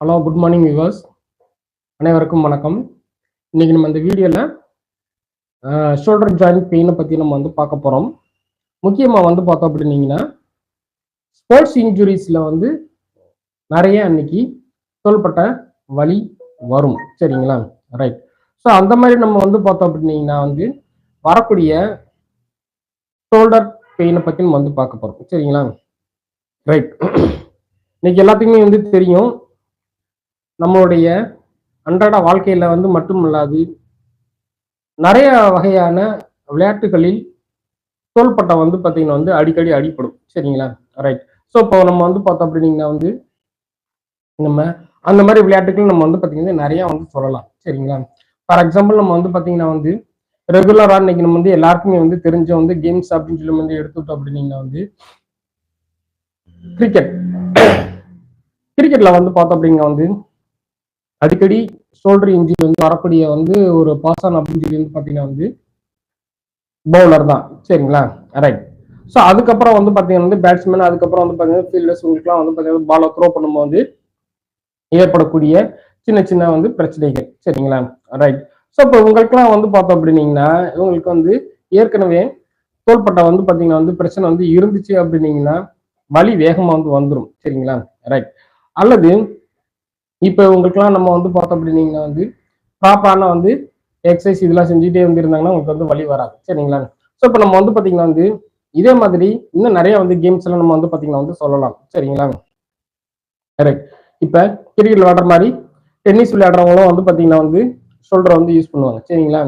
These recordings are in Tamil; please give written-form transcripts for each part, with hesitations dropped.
Hello, good morning viewers. அனைவருக்கும் வணக்கம். இன்னைக்கு நம்ம இந்த வீடியோவில் ஷோல்டர் ஜாயிண்ட் பெயினை பற்றி நம்ம வந்து பார்க்க போகிறோம். முக்கியமாக வந்து பார்த்தோம் அப்படின்னீங்கன்னா, ஸ்போர்ட்ஸ் இன்ஜுரிஸில் வந்து நிறைய அன்னைக்கு தோள்பட்ட வலி வரும். சரிங்களா? ரைட். ஸோ அந்த மாதிரி நம்ம வந்து பார்த்தோம் அப்படின்னீங்கன்னா வந்து வரக்கூடிய ஷோல்டர் பெயினை பற்றி நம்ம வந்து பார்க்க போகிறோம். சரிங்களா? ரைட். இன்னைக்கு எல்லாத்துக்குமே வந்து தெரியும், நம்மளுடைய அன்றாட வாழ்க்கையில வந்து மட்டுமல்லாது நிறைய வகையான விளையாட்டுகளில் தோள்பட்டை வந்து பார்த்தீங்கன்னா வந்து அடிக்கடி அடிப்படும். சரிங்களா? ரைட். ஸோ இப்போ நம்ம வந்து பார்த்தோம் அப்படின்னீங்கன்னா வந்து நம்ம அந்த மாதிரி விளையாட்டுகள் நம்ம வந்து பார்த்தீங்கன்னா நிறைய வந்து சொல்லலாம். சரிங்களா? ஃபார் எக்ஸாம்பிள் நம்ம வந்து பார்த்தீங்கன்னா வந்து ரெகுலராக இன்னைக்கு நம்ம வந்து எல்லாருக்குமே வந்து தெரிஞ்ச வந்து கேம்ஸ் அப்படின்னு சொல்லி வந்து எடுத்துக்கிட்டோம் அப்படின்னீங்கன்னா வந்து கிரிக்கெட்ல வந்து பார்த்தோம் அப்படின்னா வந்து அடிக்கடி ஷோல்டர் இன்ஜுரி வந்து வரக்கூடிய வந்து ஒரு பாசன் அப்படின்னு சொல்லி வந்து பார்த்தீங்கன்னா வந்து பவுலர் தான். சரிங்களா? ரைட். ஸோ அதுக்கப்புறம் வந்து பார்த்தீங்கன்னா வந்து பேட்ஸ்மேன், அதுக்கப்புறம் வந்து பார்த்தீங்கன்னா ஃபீல்டர்ஸ், உங்களுக்குலாம் வந்து பார்த்தீங்கன்னா பாலை த்ரோ பண்ணும்போது ஏற்படக்கூடிய சின்ன சின்ன வந்து பிரச்சனைகள். சரிங்களா? ரைட். ஸோ இப்போ உங்களுக்குலாம் வந்து பார்த்தோம் அப்படின்னீங்கன்னா இவங்களுக்கு வந்து ஏற்கனவே தோள்பட்டை வந்து பார்த்தீங்கன்னா வந்து பிரச்சனை வந்து இருந்துச்சு அப்படின்னீங்கன்னா வலி வேகமாக வந்து வந்துடும். சரிங்களா? ரைட். அல்லது இப்போ உங்களுக்குலாம் நம்ம வந்து பார்த்தோம் அப்படின்னீங்கன்னா வந்து ப்ராப்பரான வந்து எக்ஸசைஸ் இதெல்லாம் செஞ்சுட்டே வந்து இருந்தாங்கன்னா உங்களுக்கு வந்து வலி வராது. சரிங்களா? ஸோ இப்போ நம்ம வந்து பார்த்தீங்கன்னா வந்து இதே மாதிரி இன்னும் நிறைய வந்து கேம்ஸ் எல்லாம் நம்ம வந்து பார்த்தீங்கன்னா வந்து சொல்லலாம். சரிங்களா? ரைட். இப்போ கிரிக்கெட் விளையாடுற மாதிரி டென்னிஸ் விளையாடுறவங்களும் வந்து பார்த்தீங்கன்னா வந்து ஷோல்டரை வந்து யூஸ் பண்ணுவாங்க. சரிங்களா?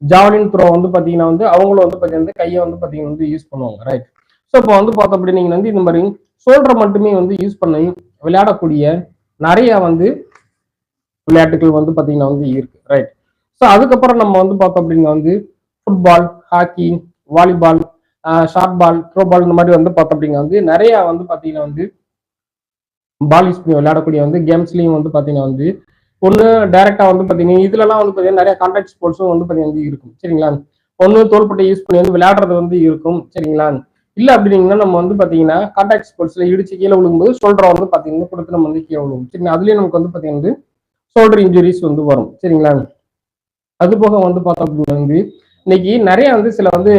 ஜாவலின் த்ரோ வந்து பார்த்தீங்கன்னா வந்து அவங்களும் வந்து பார்த்தீங்கன்னா கையை வந்து பார்த்தீங்கன்னா வந்து யூஸ் பண்ணுவாங்க. ரைட். ஸோ இப்போ வந்து பார்த்தோம் அப்படின்னீங்கன்னா வந்து இந்த மாதிரி ஷோல்டரை மட்டுமே வந்து யூஸ் பண்ணி விளையாடக்கூடிய நிறைய வந்து விளையாட்டுகள் வந்து பார்த்தீங்கன்னா வந்து இருக்கு. ரைட். ஸோ அதுக்கப்புறம் நம்ம வந்து பார்த்தோம் அப்படின்னா வந்து football, hockey, volleyball, short ball, throw ball இந்த மாதிரி வந்து பார்த்தோம் அப்படின்னா வந்து நிறைய வந்து பார்த்தீங்கன்னா வந்து பால் யூஸ் பண்ணி விளையாடக்கூடிய வந்து கேம்ஸ்லையும் வந்து பார்த்தீங்கன்னா வந்து ஒன்று டைரக்டா வந்து பார்த்தீங்கன்னா இதுலலாம் வந்து பார்த்தீங்கன்னா நிறைய கான்டாக்ட் ஸ்போர்ட்ஸும் வந்து பார்த்தீங்கன்னா வந்து இருக்கும். சரிங்களா? ஒன்று தோள்பட்டை யூஸ் பண்ணி வந்து விளையாடுறது வந்து இருக்கும். சரிங்களா? இல்லை அப்படின்னீங்கன்னா நம்ம வந்து பார்த்தீங்கன்னா கான்டாக்ட் ஸ்போர்ட்ஸ்ல இடிச்சு கீழே விழுகும்போது ஷோல்டரை வந்து பார்த்தீங்கன்னா கொடுத்து நம்ம வந்து கீழே விழுகும். சரிங்களா? அதுலேயே நமக்கு வந்து பார்த்தீங்கன்னா வந்து ஷோல்டர் இன்ஜுரிஸ் வந்து வரும். சரிங்களா? அது போக வந்து பார்த்தோம் அப்படின்னா வந்து இன்னைக்கு நிறைய வந்து சில வந்து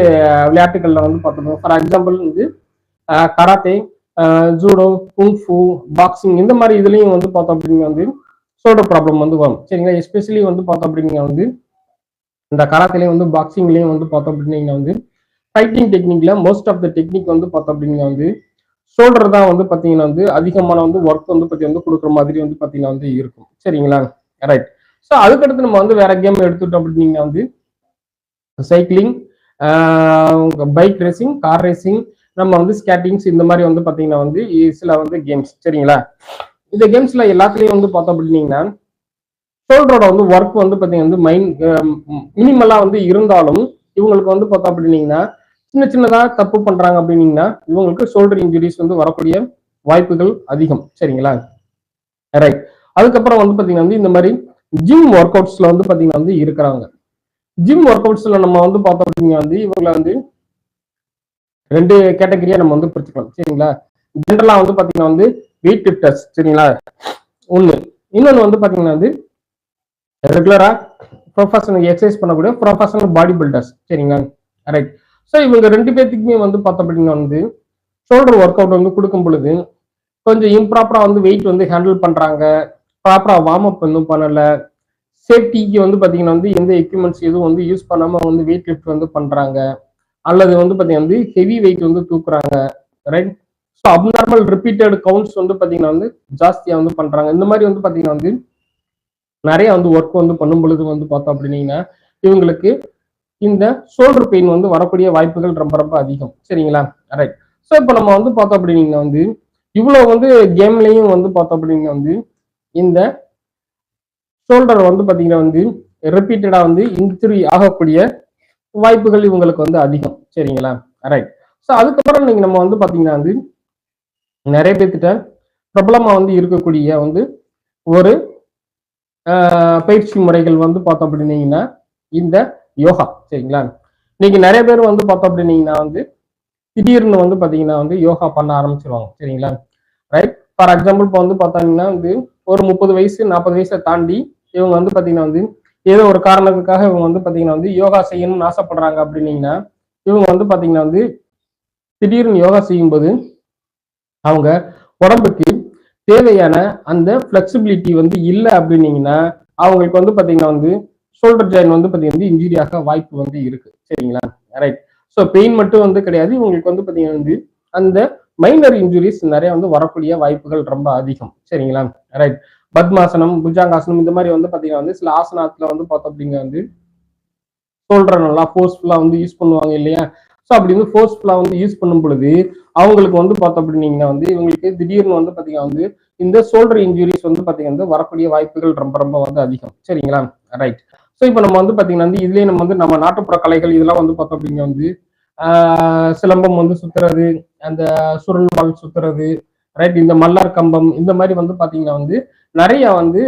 விளையாட்டுகள்ல வந்து பார்த்தோம். ஃபார் எக்ஸாம்பிள் வந்து கராத்தே, ஜூடோ, குங்ஃபு, பாக்ஸிங் இந்த மாதிரி இதுலயும் வந்து பார்த்தோம் அப்படின்னா வந்து ஷோல்டர் ப்ராப்ளம் வந்து வரும். சரிங்களா? எஸ்பெஷலி வந்து பார்த்தோம் அப்படின்னா வந்து இந்த கராத்திலையும் வந்து பாக்ஸிங்லயும் வந்து பார்த்தோம் அப்படின்னா வந்து ஃபைட்டிங் டெக்னிக்ல மோஸ்ட் ஆஃப் த டெக்னிக் வந்து பார்த்தோம் அப்படின்னா வந்து ஷோல்டர் தான் வந்து பார்த்தீங்கன்னா வந்து அதிகமான வந்து ஒர்க் வந்து பத்தி வந்து கொடுக்குற மாதிரி வந்து பார்த்தீங்கன்னா வந்து இருக்கும். சரிங்களா? ரைட். ஸோ அதுக்கடுத்து நம்ம வந்து வேற கேம் எடுத்துட்டோம் அப்படின்னா வந்து cycling, bike racing, car racing, நம்ம வந்து ஸ்கேட்டிங்ஸ் இந்த மாதிரி வந்து பார்த்தீங்கன்னா வந்து சில வந்து கேம்ஸ். சரிங்களா? இந்த கேம்ஸ்ல எல்லாத்துலயும் வந்து பார்த்தோம் அப்படின்னீங்கன்னா ஷோல்டரோட வந்து ஒர்க் வந்து பார்த்தீங்கன்னா வந்து மினிமலா வந்து இருந்தாலும் இவங்களுக்கு வந்து பார்த்தோம் அப்படின்னீங்கன்னா சின்ன சின்னதா தப்பு பண்றாங்க அப்படின்னீங்கன்னா இவங்களுக்கு ஷோல்டர் இன்ஜுரிஸ் வந்து வரக்கூடிய வாய்ப்புகள் அதிகம். சரிங்களா? ரைட். அதுக்கப்புறம் வந்து பார்த்தீங்கன்னா வந்து இந்த மாதிரி ஜிம் ஒர்க் அவுட்ஸ்ல வந்து பார்த்தீங்கன்னா வந்து இருக்கிறாங்க. ஜிம் ஒர்க் அவுட்ஸ்ல நம்ம வந்து பார்த்தோம் அப்படின்னா வந்து இவங்களை வந்து ரெண்டு கேட்டகரியா நம்ம வந்து பிரிச்சுக்கலாம். சரிங்களா? ஜென்ரலா வந்து பார்த்தீங்கன்னா வந்து வெயிட் லிஃப்டர்ஸ். சரிங்களா? ஒன்று. இன்னொன்று வந்து பார்த்தீங்கன்னா வந்து ரெகுலரா ப்ரொஃபஷனல் எக்ஸசைஸ் பண்ணக்கூடிய ப்ரொஃபஷனல் பாடி பில்டர்ஸ். சரிங்களா? ரைட். ஸோ இவங்க ரெண்டு பேர்த்துக்குமே வந்து பார்த்தோம் அப்படின்னா வந்து ஷோல்டர் ஒர்க் அவுட் வந்து கொடுக்கும் பொழுது கொஞ்சம் இம்ப்ராப்பரா வந்து வெயிட் வந்து ஹேண்டில் பண்றாங்க, ப்ராப்பரா வார்ம் அப் வந்து பண்ணல, சேஃப்டிக்கு வந்து பார்த்தீங்கன்னா வந்து எந்த எக்யூப்மெண்ட்ஸ் எதுவும் வந்து யூஸ் பண்ணாம வந்து வெயிட் லிஃப்ட் வந்து பண்றாங்க, அல்லது வந்து பார்த்தீங்கன்னா வந்து ஹெவி வெயிட் வந்து தூக்குறாங்க. Right. So abnormal repeated counts வந்து பார்த்தீங்கன்னா வந்து ஜாஸ்தியா வந்து பண்றாங்க. இந்த மாதிரி வந்து பார்த்தீங்கன்னா வந்து நிறைய வந்து ஒர்க் வந்து பண்ணும் பொழுது வந்து பார்த்தோம் அப்படின்னீங்கன்னா இவங்களுக்கு இந்த ஷோல்டர் பெயின் வந்து வரக்கூடிய வாய்ப்புகள் ரொம்ப ரொம்ப அதிகம். சரிங்களா? ரைட். ஸோ இப்போ நம்ம வந்து பார்த்தோம் அப்படின்னீங்கன்னா வந்து இவ்வளவு வந்து கேம்லையும் வந்து பார்த்தோம் அப்படின்னா வந்து இந்த ஷோல்டர் வந்து பார்த்தீங்கன்னா வந்து ரிப்பீட்டடா வந்து இன்ஜுரி ஆகக்கூடிய வாய்ப்புகள் இவங்களுக்கு வந்து அதிகம். சரிங்களா? ரைட். ஸோ அதுக்கப்புறம் நீங்க நம்ம வந்து பார்த்தீங்கன்னா வந்து நிறைய பேர்த்திட்ட பிரபலமா வந்து இருக்கக்கூடிய வந்து ஒரு பயிற்சி முறைகள் வந்து பார்த்தோம் அப்படின்னீங்கன்னா இந்த யோகா. சரிங்களா? இன்னைக்கு நிறைய பேர் வந்து பார்த்தோம் அப்படின்னீங்கன்னா வந்து திடீர்னு வந்து பார்த்தீங்கன்னா வந்து யோகா பண்ண ஆரம்பிச்சிருவாங்க. சரிங்களா? ரைட். ஃபார் எக்ஸாம்பிள் இப்போ வந்து பார்த்தாங்கன்னா வந்து ஒரு 30 வயசு 40 வயசை தாண்டி இவங்க வந்து பார்த்தீங்கன்னா வந்து ஏதோ ஒரு காரணத்துக்காக இவங்க வந்து பார்த்தீங்கன்னா வந்து யோகா செய்யணும்னு ஆசைப்படுறாங்க அப்படின்னீங்கன்னா இவங்க வந்து பார்த்தீங்கன்னா வந்து திடீர்னு யோகா செய்யும்போது அவங்க உடம்புக்கு தேவையான அந்த ஃபிளெக்சிபிலிட்டி வந்து இல்லை அப்படின்னீங்கன்னா அவங்களுக்கு வந்து பார்த்தீங்கன்னா வந்து ஷோல்டர் ஜாயின் வந்து பார்த்தீங்கன்னா இன்ஜுரி ஆக வாய்ப்பு வந்து இருக்கு. சரிங்களா? ரைட். ஸோ பெயின் மட்டும் வந்து கிடையாது, இவங்களுக்கு வந்து பார்த்தீங்கன்னா வந்து அந்த மைனர் இன்ஜுரிஸ் நிறைய வந்து வரக்கூடிய வாய்ப்புகள் ரொம்ப அதிகம். சரிங்களா? ரைட். பத்மாசனம், புஜாங்காசனம் இந்த மாதிரி வந்து பார்த்தீங்கன்னா வந்து சில ஆசனத்துல வந்து பார்த்தோம் அப்படிங்க வந்து ஷோல்டரை நல்லா ஃபோர்ஸ்ஃபுல்லா வந்து யூஸ் பண்ணுவாங்க இல்லையா? ஸோ அப்படி வந்து ஃபோர்ஸ்ஃபுல்லா வந்து யூஸ் பண்ணும் பொழுது அவங்களுக்கு வந்து பார்த்தோம் அப்படின்னீங்கன்னா வந்து இவங்களுக்கு திடீர்னு வந்து பார்த்தீங்கன்னா வந்து இந்த ஷோல்டர் இன்ஜுரிஸ் வந்து பார்த்தீங்கன்னா வரக்கூடிய வாய்ப்புகள் ரொம்ப ரொம்ப வந்து அதிகம். சரிங்களா? ரைட். ஸோ இப்போ நம்ம வந்து பார்த்தீங்கன்னா வந்து இதுலேயே நம்ம வந்து நம்ம நாட்டுப்புற கலைகள் இதெல்லாம் வந்து பார்த்தோம் அப்படிங்க வந்து சிலம்பம் வந்து சுத்துறது, அந்த சுருள் வாள் சுத்துறது, ரைட், இந்த மல்லார் கம்பம் இந்த மாதிரி வந்து பார்த்தீங்கன்னா வந்து நிறைய வந்து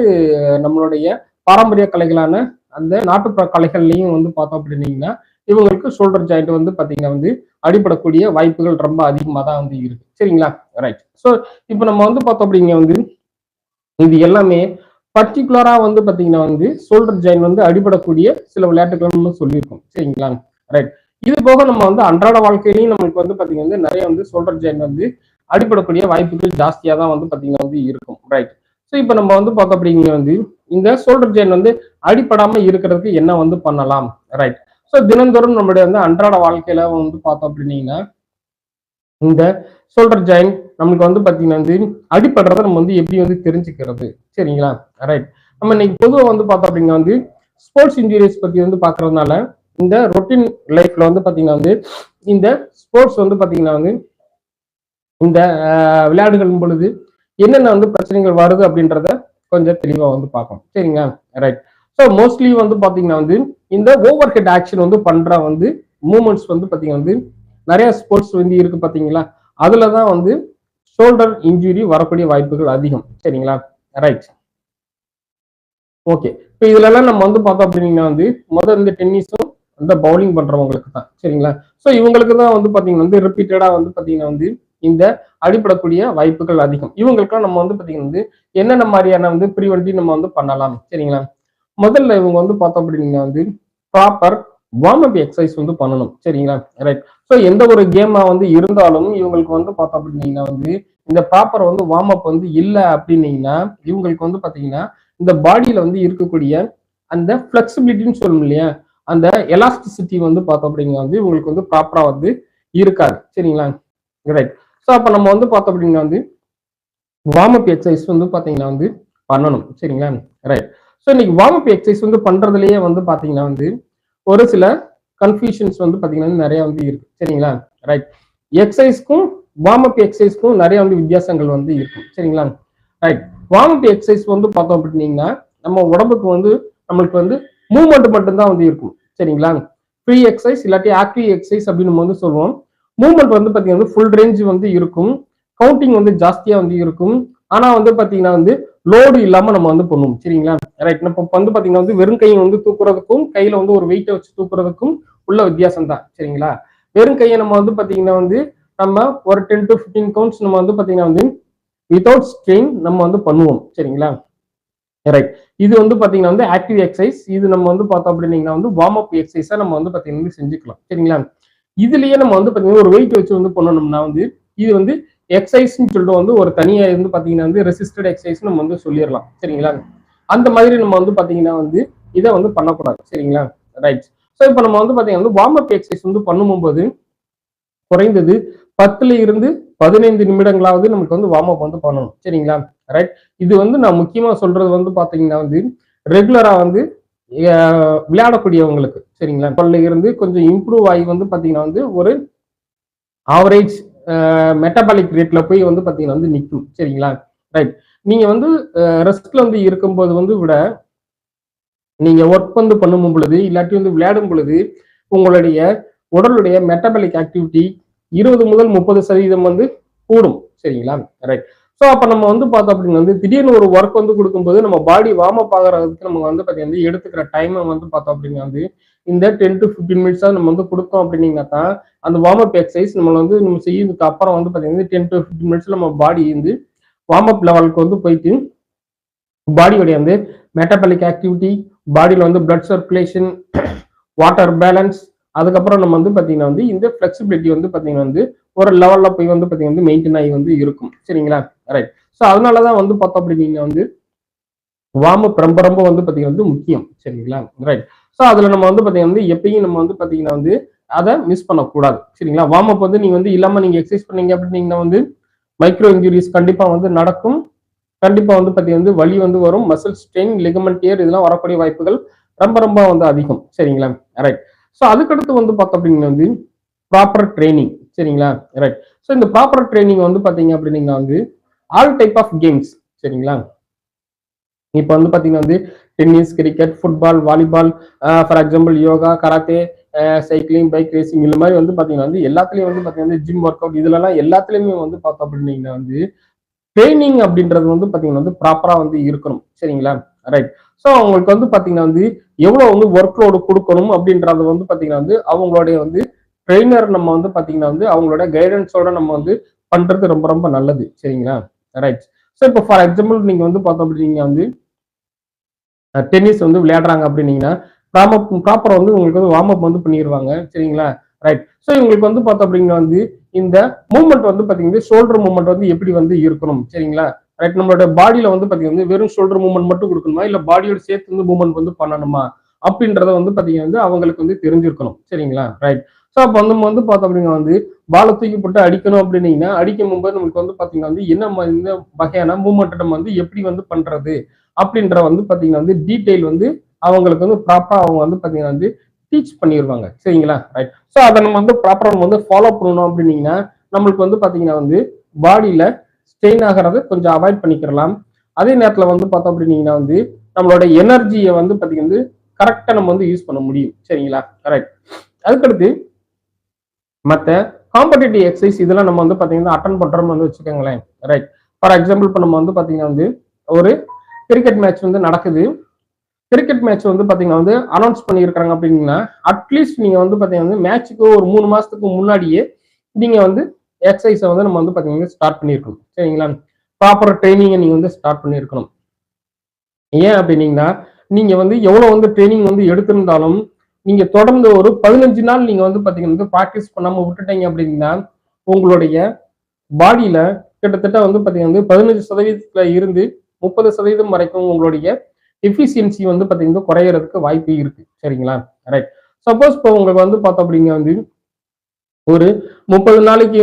நம்மளுடைய பாரம்பரிய கலைகளான அந்த நாட்டுப்புற கலைகள்லையும் வந்து பார்த்தோம் அப்படின்னீங்கன்னா இவங்களுக்கு ஷோல்டர் ஜாயிண்ட் வந்து பார்த்தீங்கன்னா வந்து அடிபடக்கூடிய வாய்ப்புகள் ரொம்ப அதிகமாக தான் வந்து இருக்கு. சரிங்களா? ரைட். ஸோ இப்போ நம்ம வந்து பார்த்தோம் அப்படிங்க வந்து இது எல்லாமே பர்டிகுலரா வந்து பாத்தீங்கன்னா வந்து ஷோல்டர் ஜாயின் வந்து அடிபடக்கூடிய சில விளையாட்டுகள் நம்ம சொல்லியிருக்கோம். சரிங்களா? ரைட். இது போக நம்ம வந்து அன்றாட வாழ்க்கையிலையும் நம்மளுக்கு வந்து பாத்தீங்கன்னா வந்து நிறைய வந்து ஷோல்டர் ஜாயின் வந்து அடிபடக்கூடிய வாய்ப்புகள் ஜாஸ்தியா தான் வந்து பாத்தீங்கன்னா வந்து இருக்கும். ரைட். ஸோ இப்போ நம்ம வந்து பார்த்தோம் அப்படிங்க வந்து இந்த ஷோல்டர் ஜாயின் வந்து அடிபடாம இருக்கிறதுக்கு என்ன வந்து பண்ணலாம்? ரைட். ஸோ தினந்தோறும் நம்மளுடைய வந்து அன்றாட வாழ்க்கையில வந்து பார்த்தோம் அப்படின்னீங்கன்னா இந்த ஷோல்டர் ஜாயிண்ட் நமக்கு வந்து பாத்தீங்கன்னா வந்து அடிப்படுறத நம்ம வந்து எப்படி வந்து தெரிஞ்சுக்கிறது? சரிங்களா? ரைட். நம்ம இன்னைக்கு பொதுவாக வந்து பார்த்தோம் அப்படின்னா வந்து ஸ்போர்ட்ஸ் இன்ஜுரிஸ் பத்தி வந்து பாக்குறதுனால இந்த ரொட்டீன் லைஃப்ல வந்து பாத்தீங்கன்னா வந்து இந்த ஸ்போர்ட்ஸ் வந்து பாத்தீங்கன்னா வந்து இந்த விளையாடுகள் பொழுது என்னென்ன வந்து பிரச்சனைகள் வருது அப்படின்றத கொஞ்சம் தெளிவா வந்து பார்க்கணும். சரிங்களா? ரைட். ஸோ மோஸ்ட்லி வந்து பாத்தீங்கன்னா வந்து இந்த ஓவர் ஹெட் ஆக்ஷன் வந்து பண்ற வந்து மூமெண்ட்ஸ் வந்து பாத்தீங்கன்னா வந்து நிறைய ஸ்போர்ட்ஸ் வந்து இருக்கு பாத்தீங்களா? அதுலதான் வந்து ஷோல்டர் இன்ஜுரி வரக்கூடிய வாய்ப்புகள் அதிகம். சரிங்களா? ரைட். ஓகே. இப்போ இதுல எல்லாம் நம்ம வந்து பார்த்தோம் அப்படின்னா வந்து முதல் இந்த டென்னிஸும் இந்த பவுலிங் பண்றவங்களுக்கு தான். சரிங்களா? ஸோ இவங்களுக்கு தான் வந்து பாத்தீங்கன்னா வந்து ரிப்பீட்டடா வந்து பாத்தீங்கன்னா வந்து இந்த அடிப்படக்கூடிய வாய்ப்புகள் அதிகம். இவங்களுக்குலாம் நம்ம வந்து பாத்தீங்கன்னா வந்து என்னென்ன மாதிரியான வந்து ப்ரிவென்டிவ் நம்ம வந்து பண்ணலாம்? சரிங்களா? முதல்ல இவங்க வந்து பார்த்தோம் அப்படின்னா வந்து ப்ராப்பர் வார்ம் அப் எக்ஸசைஸ் வந்து பண்ணணும். சரிங்களா? ரைட். ஸோ எந்த ஒரு கேமா வந்து இருந்தாலும் இவங்களுக்கு வந்து பார்த்தோம் அப்படின்னீங்கன்னா வந்து இந்த ப்ராப்பர் வந்து வார்ம் அப் வந்து இல்லை அப்படின்னீங்கன்னா இவங்களுக்கு வந்து பாத்தீங்கன்னா இந்த பாடியில வந்து இருக்கக்கூடிய அந்த பிளெக்சிபிலிட்டின்னு சொல்லணும் இல்லையா, அந்த எலாஸ்டிசிட்டி வந்து பார்த்தோம் அப்படின்னா வந்து இவங்களுக்கு வந்து ப்ராப்பரா வந்து இருக்காது. சரிங்களா? ரைட். ஸோ அப்ப நம்ம வந்து பார்த்தோம் அப்படின்னா வந்து வார்ம் அப் எக்ஸசைஸ் வந்து பாத்தீங்கன்னா வந்து பண்ணணும். சரிங்களா? ரைட். ஸோ இன்னைக்கு வார்ம் அப் எக்ஸசைஸ் வந்து பண்றதுலயே வந்து பாத்தீங்கன்னா வந்து ஒரு சில கன்ஃபியூஷன்ஸ் வந்து பாத்தீங்கன்னா நிறைய வந்து இருக்கு. சரிங்களா? ரைட். எக்ஸசைஸ்க்கும் வார்ம் அப் எக்ஸசைஸ்க்கும் நிறைய வந்து வித்தியாசங்கள் வந்து இருக்கும். சரிங்களா? ரைட். வார்ம் அப் எக்ஸசைஸ் வந்து பார்த்தோம் அப்படின்னீங்கன்னா நம்ம உடம்புக்கு வந்து நம்மளுக்கு வந்து மூவ்மெண்ட் மட்டும்தான் வந்து இருக்கும். சரிங்களா? ஃப்ரீ எக்ஸசைஸ் இல்லாட்டி ஆக்டிவ் எக்ஸசைஸ் அப்படின்னு நம்ம வந்து சொல்லுவோம். மூவ்மெண்ட் வந்து பாத்தீங்கன்னா ஃபுல் ரேஞ்ச் வந்து இருக்கும், கவுண்டிங் வந்து ஜாஸ்தியா வந்து இருக்கும். ஆனா வந்து பாத்தீங்கன்னா வந்து லோடு இல்லாம நம்ம வந்து பண்ணுவோம். சரிங்களா? ரைட். நம்ம வந்து பாத்தீங்கன்னா வந்து வெறும் கையை வந்து தூக்குறதுக்கும் கையில வந்து ஒரு வெயிட்டை வச்சு தூக்குறதுக்கும் உள்ள வித்தியாசம் தான். சரிங்களா? வெறும் கையை நம்ம வந்து பாத்தீங்கன்னா வந்து நம்ம ஒரு 10 to 15 கவுண்ட்ஸ் நம்ம வந்து பாத்தீங்கன்னா வந்து வித்தவுட் ஸ்ட்ரெயின் நம்ம வந்து பண்ணுவோம். சரிங்களா? ரைட். இது வந்து பாத்தீங்கன்னா வந்து ஆக்டிவ் எக்ஸசைஸ். இது நம்ம வந்து பார்த்தோம் அப்படின்னீங்கன்னா வந்து வார்ம் அப் எக்ஸசைஸா நம்ம வந்து பாத்தீங்கன்னா செஞ்சுக்கலாம். சரிங்களா? இதுலயே நம்ம வந்து பாத்தீங்கன்னா ஒரு வெயிட் வச்சு வந்து பண்ணணும்னா வந்து இது வந்து எக்ஸசைஸ்ன்னு சொல்லிட்டு வந்து ஒரு தனியா வந்து பாத்தீங்கன்னா வந்து ரெசிஸ்டட் எக்ஸசைஸ் நம்ம வந்து சொல்லிடலாம். சரிங்களா? அந்த மாதிரி நம்ம வந்து பாத்தீங்கன்னா வந்து இதை வந்து பண்ணக்கூடாது. சரிங்களா? ரைட். ஸோ இப்போ நம்ம வந்து பாத்தீங்கன்னா வந்து வார்ம் அப் எக்ஸசைஸ் வந்து பண்ணும்போது குறைந்தது 10ல இருந்து 15 நிமிடங்களாவது நமக்கு வந்து வார்ம் அப் வந்து பண்ணணும். சரிங்களா? ரைட். இது வந்து நான் முக்கியமா சொல்றது வந்து பாத்தீங்கன்னா வந்து ரெகுலரா வந்து விளையாடக்கூடியவங்களுக்கு. சரிங்களா? 12ல இருந்து கொஞ்சம் இம்ப்ரூவ் ஆகி வந்து பாத்தீங்கன்னா வந்து ஒரு ஆவரேஜ் மெட்டபாலிக் ரேட்ல போய் வந்து பாத்தீங்கன்னா வந்து நிற்கும். சரிங்களா? ரைட். நீங்க வந்து ரெஸ்ட்ல வந்து இருக்கும்போது வந்து விட நீங்க ஒர்க் வந்து பண்ணும் பொழுது இல்லாட்டி வந்து விளையாடும் பொழுது உங்களுடைய உடலுடைய மெட்டபாலிக் ஆக்டிவிட்டி 20 முதல் 30% வந்து கூடும். சரிங்களா? ரைட். ஸோ அப்ப நம்ம வந்து பார்த்தோம் அப்படின்னா வந்து திடீர்னு ஒரு ஒர்க் வந்து கொடுக்கும்போது நம்ம பாடி வார்ம் அப் ஆகிறதுக்கு நம்ம வந்து பார்த்தீங்கன்னா எடுத்துக்கிற டைமை வந்து பார்த்தோம் அப்படின்னா வந்து இந்த 10 to 15 மினிட்ஸா நம்ம வந்து கொடுத்தோம் அப்படின்னீங்கன்னா தான் அந்த வார்ம் அப் எக்ஸசைஸ் நம்ம வந்து நம்ம செய்யறதுக்கு அப்புறம் வந்து பார்த்தீங்கன்னா 10 to 15 மினிட்ஸ்ல நம்ம பாடி வந்து வார்ம் அப் லெவலுக்கு வந்து போயிட்டு பாடியோடைய வந்து மெட்டபாலிக் ஆக்டிவிட்டி, பாடியில வந்து பிளட் சர்க்குலேஷன், வாட்டர் பேலன்ஸ், அதுக்கப்புறம் நம்ம வந்து பாத்தீங்கன்னா வந்து இந்த ஃபிளெக்சிபிலிட்டி வந்து பாத்தீங்கன்னா வந்து ஒரு லெவல்ல போய் வந்து பாத்தீங்கன்னா வந்து மெயின்டைன் ஆகி வந்து இருக்கும். சரிங்களா? ரைட். ஸோ அதனாலதான் வந்து பார்த்தோம் அப்படின்னீங்க வந்து வார்ம் அப் ரொம்ப ரொம்ப வந்து பாத்தீங்கன்னா வந்து முக்கியம். சரிங்களா? ரைட். ஸோ அதுல நம்ம வந்து பாத்தீங்கன்னா வந்து எப்பயும் நம்ம வந்து பாத்தீங்கன்னா வந்து அதை மிஸ் பண்ணக்கூடாது. சரிங்களா? வார்ம் அப் வந்து நீங்க வந்து இல்லாம நீங்க எக்ஸசைஸ் பண்ணீங்க அப்படின்னீங்கன்னா வந்து மைக்ரோ இன்ஜுரிஸ் கண்டிப்பா வந்து நடக்கும். கண்டிப்பா வந்து பாத்தீங்கன்னா வந்து வலி வந்து வரும். மசில் ஸ்ட்ரெயின், லிகமெண்ட் டியர் இதெல்லாம் வரக்கூடிய வாய்ப்புகள் ரொம்ப ரொம்ப வந்து அதிகம். சரிங்களா? ரைட். ஸோ அதுக்கடுத்து வந்து பார்த்தோம் அப்படின்னா வந்து ப்ராப்பர் ட்ரைனிங். சரிங்களா? ரைட். ஸோ இந்த ப்ராப்பர் ட்ரைனிங் வந்து பாத்தீங்க அப்படின்னீங்கன்னா வந்து ஆல் டைப் ஆஃப் கேம்ஸ். சரிங்களா? இப்போ வந்து பாத்தீங்கன்னா வந்து tennis, cricket, football, volleyball, for example yoga, karate, cycling, bike racing இந்த மாதிரி வந்து பாத்தீங்கன்னா வந்து எல்லாத்துலயும் வந்து பாத்தீங்கன்னா ஜிம் ஒர்க் அவுட் இதுலலாம் எல்லாத்துலயுமே வந்து பார்த்தோம் அப்படின்னீங்கன்னா வந்து ட்ரைனிங் அப்படின்றது வந்து பாத்தீங்கன்னா வந்து ப்ராப்பரா வந்து இருக்கணும். சரிங்களா? ரைட். ஸோ அவங்களுக்கு வந்து பாத்தீங்கன்னா வந்து எவ்வளவு வந்து ஒர்க் லோடு கொடுக்கணும் அப்படின்றது வந்து பாத்தீங்கன்னா வந்து அவங்களுடைய வந்து ட்ரெயினர் நம்ம வந்து பாத்தீங்கன்னா வந்து அவங்களோட கைடன்ஸோட நம்ம வந்து பண்றது ரொம்ப ரொம்ப நல்லது. சரிங்களா? ரைட். ஸோ இப்போ ஃபார் எக்ஸாம்பிள் நீங்க வந்து பார்த்தோம் அப்படின்னீங்க வந்து டென்னிஸ் வந்து விளையாடுறாங்க அப்படின்னீங்கன்னா ப்ராப்பரா வந்து உங்களுக்கு வந்து வார்ம் அப் வந்து பண்ணிடுவாங்க. சரிங்களா? ரைட். ஸோ இவங்களுக்கு வந்து பார்த்தோம் அப்படின்னா வந்து இந்த மூவ்மெண்ட் வந்து பாத்தீங்கன்னா ஷோல்டர் மூவ்மெண்ட் வந்து எப்படி வந்து இருக்கணும். சரிங்களா? ரைட். நம்மளோட பாடியில வந்து பாத்தீங்கன்னா வெறும் ஷோல்டர் மூவ்மெண்ட் மட்டும் கொடுக்கணுமா இல்ல பாடியோட சேர்த்து வந்து மூவ்மெண்ட் வந்து பண்ணணுமா அப்படின்றத வந்து பாத்தீங்கன்னா வந்து அவங்களுக்கு வந்து தெரிஞ்சிருக்கணும். சரிங்களா? ரைட். ஸோ அப்போ வந்து பார்த்தோம் அப்படின்னா வந்து பாலை தூக்கி போட்டு அடிக்கணும் அப்படின்னீங்கன்னா அடிக்கும் போது நமக்கு வந்து பாத்தீங்கன்னா வந்து என்ன வகையான மூவ்மெண்ட் நம்ம வந்து எப்படி வந்து பண்றது அப்படின்ற வந்து பாத்தீங்கன்னா வந்து டீடைல் வந்து அவங்களுக்கு வந்து ப்ராப்பரா அவங்க வந்து பாத்தீங்கன்னா வந்து டீச் பண்ணிடுவாங்க. சரிங்களா? ரைட். ஸோ அதை நம்ம வந்து ப்ராப்பரா நம்ம வந்து ஃபாலோ பண்ணணும் அப்படின்னீங்கன்னா நம்மளுக்கு வந்து பாத்தீங்கன்னா வந்து பாடியில ஸ்ட்ரெயின் ஆகிறத கொஞ்சம் அவாய்ட் பண்ணிக்கிறலாம். அதே நேரத்துல வந்து பார்த்தோம் அப்படின்னீங்கன்னா வந்து நம்மளோட எனர்ஜியை வந்து பாத்தீங்கன்னா வந்து கரெக்டா நம்ம வந்து யூஸ் பண்ண முடியும். சரிங்களா? ரைட். அதுக்கடுத்து மற்ற காம்படிட்டிவ் எக்ஸசைஸ் இதெல்லாம் நம்ம வந்து பாத்தீங்கன்னா அட்டன் பண்றோம்னு வந்து வச்சுக்கோங்களேன். ரைட். ஃபார் எக்ஸாம்பிள் இப்போ நம்ம வந்து பாத்தீங்கன்னா வந்து ஒரு கிரிக்கெட் மேட்ச் வந்து நடக்குது. கிரிக்கெட் மேட்ச் வந்து பாத்தீங்கன்னா வந்து அனௌன்ஸ் பண்ணியிருக்காங்க அப்படின்னா அட்லீஸ்ட் நீங்க வந்து பாத்தீங்கன்னா வந்து மேட்சுக்கு ஒரு 3 மாசத்துக்கு முன்னாடியே நீங்க வந்து எக்ஸசைஸை வந்து நம்ம வந்து பாத்தீங்கன்னா ஸ்டார்ட் பண்ணியிருக்கணும். சரிங்களா? ப்ராப்பர் ட்ரைனிங்கை நீங்க வந்து ஸ்டார்ட் பண்ணியிருக்கணும். ஏன் அப்படின்னீங்கன்னா நீங்க வந்து எவ்வளவு வந்து ட்ரைனிங் வந்து எடுத்திருந்தாலும் நீங்க தொடர்ந்து ஒரு 15 நாள் நீங்க வந்து பாத்தீங்கன்னா ப்ராக்டிஸ் பண்ணாம விட்டுட்டீங்க அப்படின்னா உங்களுடைய பாடியில கிட்டத்தட்ட வந்து பாத்தீங்கன்னா 15% இருந்து 30% வரைக்கும் உங்களுடைய எஃபிஷியன்சி வந்து பாத்தீங்கன்னா குறையறதுக்கு வாய்ப்பு இருக்கு. சரிங்களா? ரைட். சப்போஸ் இப்போ உங்களுக்கு வந்து பார்த்தோம் அப்படிங்க வந்து ஒரு 30 நாளைக்கு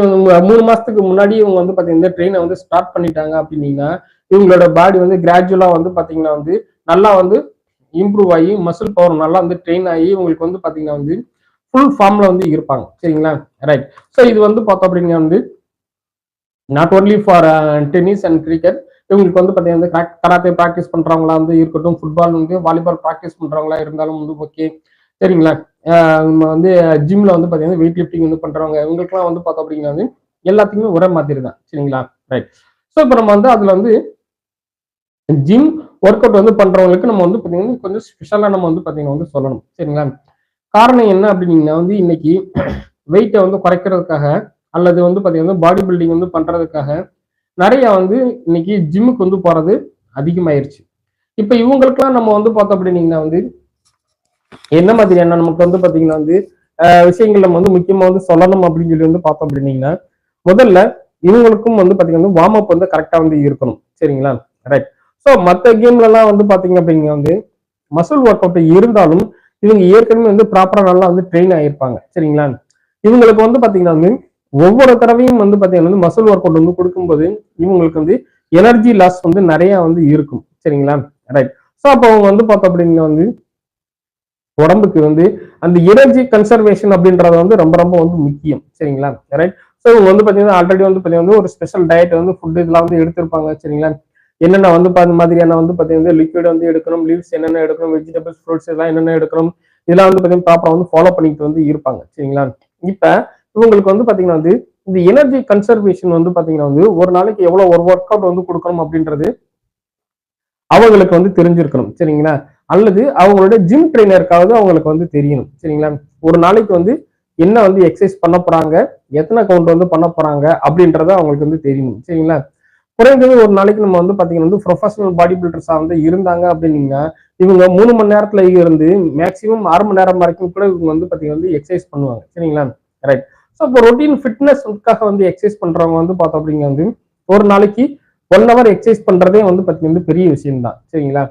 3 மாசத்துக்கு முன்னாடி இவங்க வந்து பாத்தீங்கன்னா ட்ரெயினை வந்து ஸ்டார்ட் பண்ணிட்டாங்க அப்படின்னீங்கன்னா இவங்களோட பாடி வந்து கிராஜுவலா வந்து பாத்தீங்கன்னா வந்து நல்லா வந்து இம்ப்ரூவ் ஆகி மசில் பவர் நல்லா வந்து ட்ரெயின் ஆகி உங்களுக்கு வந்து பாத்தீங்கன்னா வந்து ஃபுல் ஃபார்ம்ல வந்து இருப்பாங்க. சரிங்களா? ரைட். ஸோ இது வந்து பார்த்தோம் அப்படின்னா வந்து not only for tennis and cricket இவங்களுக்கு வந்து பாத்தீங்கன்னா கராத்தே ப்ராக்டிஸ் பண்றவங்களா வந்து இருக்கட்டும், ஃபுட்பால் வந்து வாலிபால் ப்ராக்டிஸ் பண்றவங்களா இருந்தாலும் வந்து ஓகே. சரிங்களா? வந்து ஜிம்ல வந்து பாத்தீங்கன்னா வெயிட் லிஃப்டிங் வந்து பண்றவங்க இவங்களுக்குலாம் வந்து பார்த்தோம் அப்படின்னா வந்து எல்லாத்துக்குமே ஒரே மாதிரி தான். சரிங்களா? ரைட். ஸோ இப்போ நம்ம வந்து அதுல வந்து ஜிம் ஒர்க் அவுட் வந்து பண்றவங்களுக்கு நம்ம வந்து பாத்தீங்கன்னா கொஞ்சம் ஸ்பெஷலா நம்ம வந்து பாத்தீங்கன்னா வந்து சொல்லணும். சரிங்களா? காரணம் என்ன அப்படின்னீங்கன்னா வந்து இன்னைக்கு வெயிட்டை வந்து குறைக்கிறதுக்காக அல்லது வந்து பாத்தீங்கன்னா பாடி பில்டிங் வந்து பண்றதுக்காக நிறைய வந்து இன்னைக்கு ஜிம்முக்கு வந்து போறது அதிகமாயிருச்சு. இப்ப இவங்களுக்குலாம் நம்ம வந்து பார்த்தோம் அப்படின்னீங்கன்னா வந்து என்ன மாதிரியான நமக்கு வந்து பாத்தீங்கன்னா வந்து விஷயங்கள் நம்ம வந்து முக்கியமா வந்து சொல்லணும் அப்படின்னு சொல்லி வந்து பார்த்தோம் அப்படின்னீங்கன்னா முதல்ல இவங்களுக்கும் வந்து பாத்தீங்கன்னா வார்ம் அப் வந்து கரெக்டா வந்து இருக்கணும். சரிங்களா? ரைட். ஸோ மற்ற கேம்ல எல்லாம் வந்து பாத்தீங்க அப்படின்னா வந்து மசில் ஒர்க் அவுட் இருந்தாலும் இவங்க ஏற்கனவே வந்து ப்ராப்பரா நல்லா வந்து ட்ரெயின் ஆகியிருப்பாங்க. சரிங்களா? இவங்களுக்கு வந்து பாத்தீங்கன்னா வந்து ஒவ்வொரு தடவையும் வந்து பாத்தீங்கன்னா மசில் ஒர்க் அவுட் வந்து கொடுக்கும்போது இவங்களுக்கு வந்து எனர்ஜி லாஸ் வந்து நிறைய வந்து இருக்கும். சரிங்களா? ரைட். ஸோ அப்போ அவங்க வந்து பார்த்தோம் அப்படின்னா வந்து உடம்புக்கு வந்து அந்த எனர்ஜி கன்சர்வேஷன் அப்படின்றது வந்து ரொம்ப ரொம்ப வந்து முக்கியம். சரிங்களா? ரைட். ஸோ இவங்க வந்து பாத்தீங்கன்னா ஆல்ரெடி வந்து பாத்தீங்கன்னா ஒரு ஸ்பெஷல் டயட் வந்து ஃபுட் இதெல்லாம் வந்து எடுத்திருப்பாங்க. சரிங்களா? என்னென்ன வந்து அந்த மாதிரியான வந்து பாத்தீங்கன்னா லிக்விட் வந்து எடுக்கணும், லீவ்ஸ் என்னென்ன எடுக்கணும், வெஜிடபிள்ஸ் ஃப்ரூட்ஸ் எல்லாம் என்னென்ன எடுக்கணும் இதெல்லாம் வந்து பாத்தீங்கன்னா ப்ராப்பரா வந்து ஃபாலோ பண்ணிட்டு வந்து இருப்பாங்க. சரிங்களா? இப்ப இவங்களுக்கு வந்து பாத்தீங்கன்னா வந்து இந்த எனர்ஜி கன்சர்வேஷன் வந்து பாத்தீங்கன்னா வந்து ஒரு நாளைக்கு எவ்வளவு ஒரு ஒர்க் அவுட் வந்து கொடுக்கணும் அப்படின்றது அவங்களுக்கு வந்து தெரிஞ்சிருக்கணும். சரிங்களா? அல்லது அவங்களோட ஜிம் ட்ரெயினருக்காவது அவங்களுக்கு வந்து தெரியணும். சரிங்களா? ஒரு நாளைக்கு வந்து என்ன வந்து எக்ஸசைஸ் பண்ண போறாங்க, எத்தனை கவுண்ட் வந்து பண்ண போறாங்க அப்படின்றத அவங்களுக்கு வந்து தெரியணும். சரிங்களா? குறைந்தது ஒரு நாளைக்கு நம்ம வந்து பாத்தீங்கன்னா வந்து ப்ரொஃபஷனல் பாடி பில்டர்ஸா வந்து இருந்தாங்க அப்படின்னீங்கன்னா இவங்க 3 மணி நேரத்துல இருந்து மேக்சிமம் 1/2 மணி நேரம் வரைக்கும் கூட இவங்க வந்து பாத்தீங்கன்னா வந்து எக்ஸசைஸ் பண்ணுவாங்க. சரிங்களா? ரைட். ஸோ இப்போ ரொட்டீன் ஃபிட்னஸ்க்காக வந்து எக்ஸசைஸ் பண்றவங்க வந்து பார்த்தோம் அப்படிங்க வந்து ஒரு நாளைக்கு 1 ஹவர் எக்ஸசைஸ் பண்றதே வந்து பாத்தீங்கன்னா பெரிய விஷயம் தான். சரிங்களா?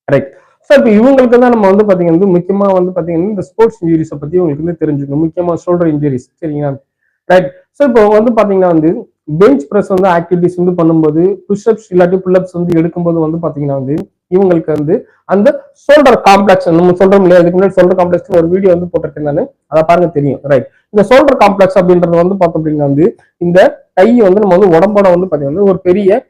ரைட். ஸோ இப்போ இவங்களுக்கு தான் நம்ம வந்து பாத்தீங்கன்னா முக்கியமா வந்து பாத்தீங்கன்னா இந்த ஸ்போர்ட்ஸ் இன்ஜுரிஸை பத்தி உங்களுக்கு வந்து தெரிஞ்சுக்கணும். முக்கியமா ஷோல்டர் இன்ஜுரிஸ். சரிங்களா? ரைட். ஸோ இப்போ வந்து பாத்தீங்கன்னா வந்து பெஞ்ச் பிரஸ் வந்து ஆக்டிவிட்டிஸ் வந்து பண்ணும்போது புஷ்அப்ஸ் இல்லாட்டி புல்அப்ஸ் வந்து எடுக்கும்போது வந்து பாத்தீங்கன்னா வந்து இவங்களுக்கு வந்து அந்த ஷோல்டர் காம்ப்ளெக்ஸ் நம்ம சொல்றோம் இல்லையா, இதுக்கு முன்னாடி ஷோல்டர் காம்ப்ளெக்ஸ் ஒரு வீடியோ வந்து போட்டிருக்கேன் நான், அதை பாருங்க தெரியும். ரைட். இந்த ஷோல்டர் காம்ப்ளெக்ஸ் அப்படின்றது வந்து பார்த்தோம் அப்படின்னா வந்து இந்த கை வந்து நம்ம வந்து உடம்போட வந்து பாத்தீங்கன்னா ஒரு பெரிய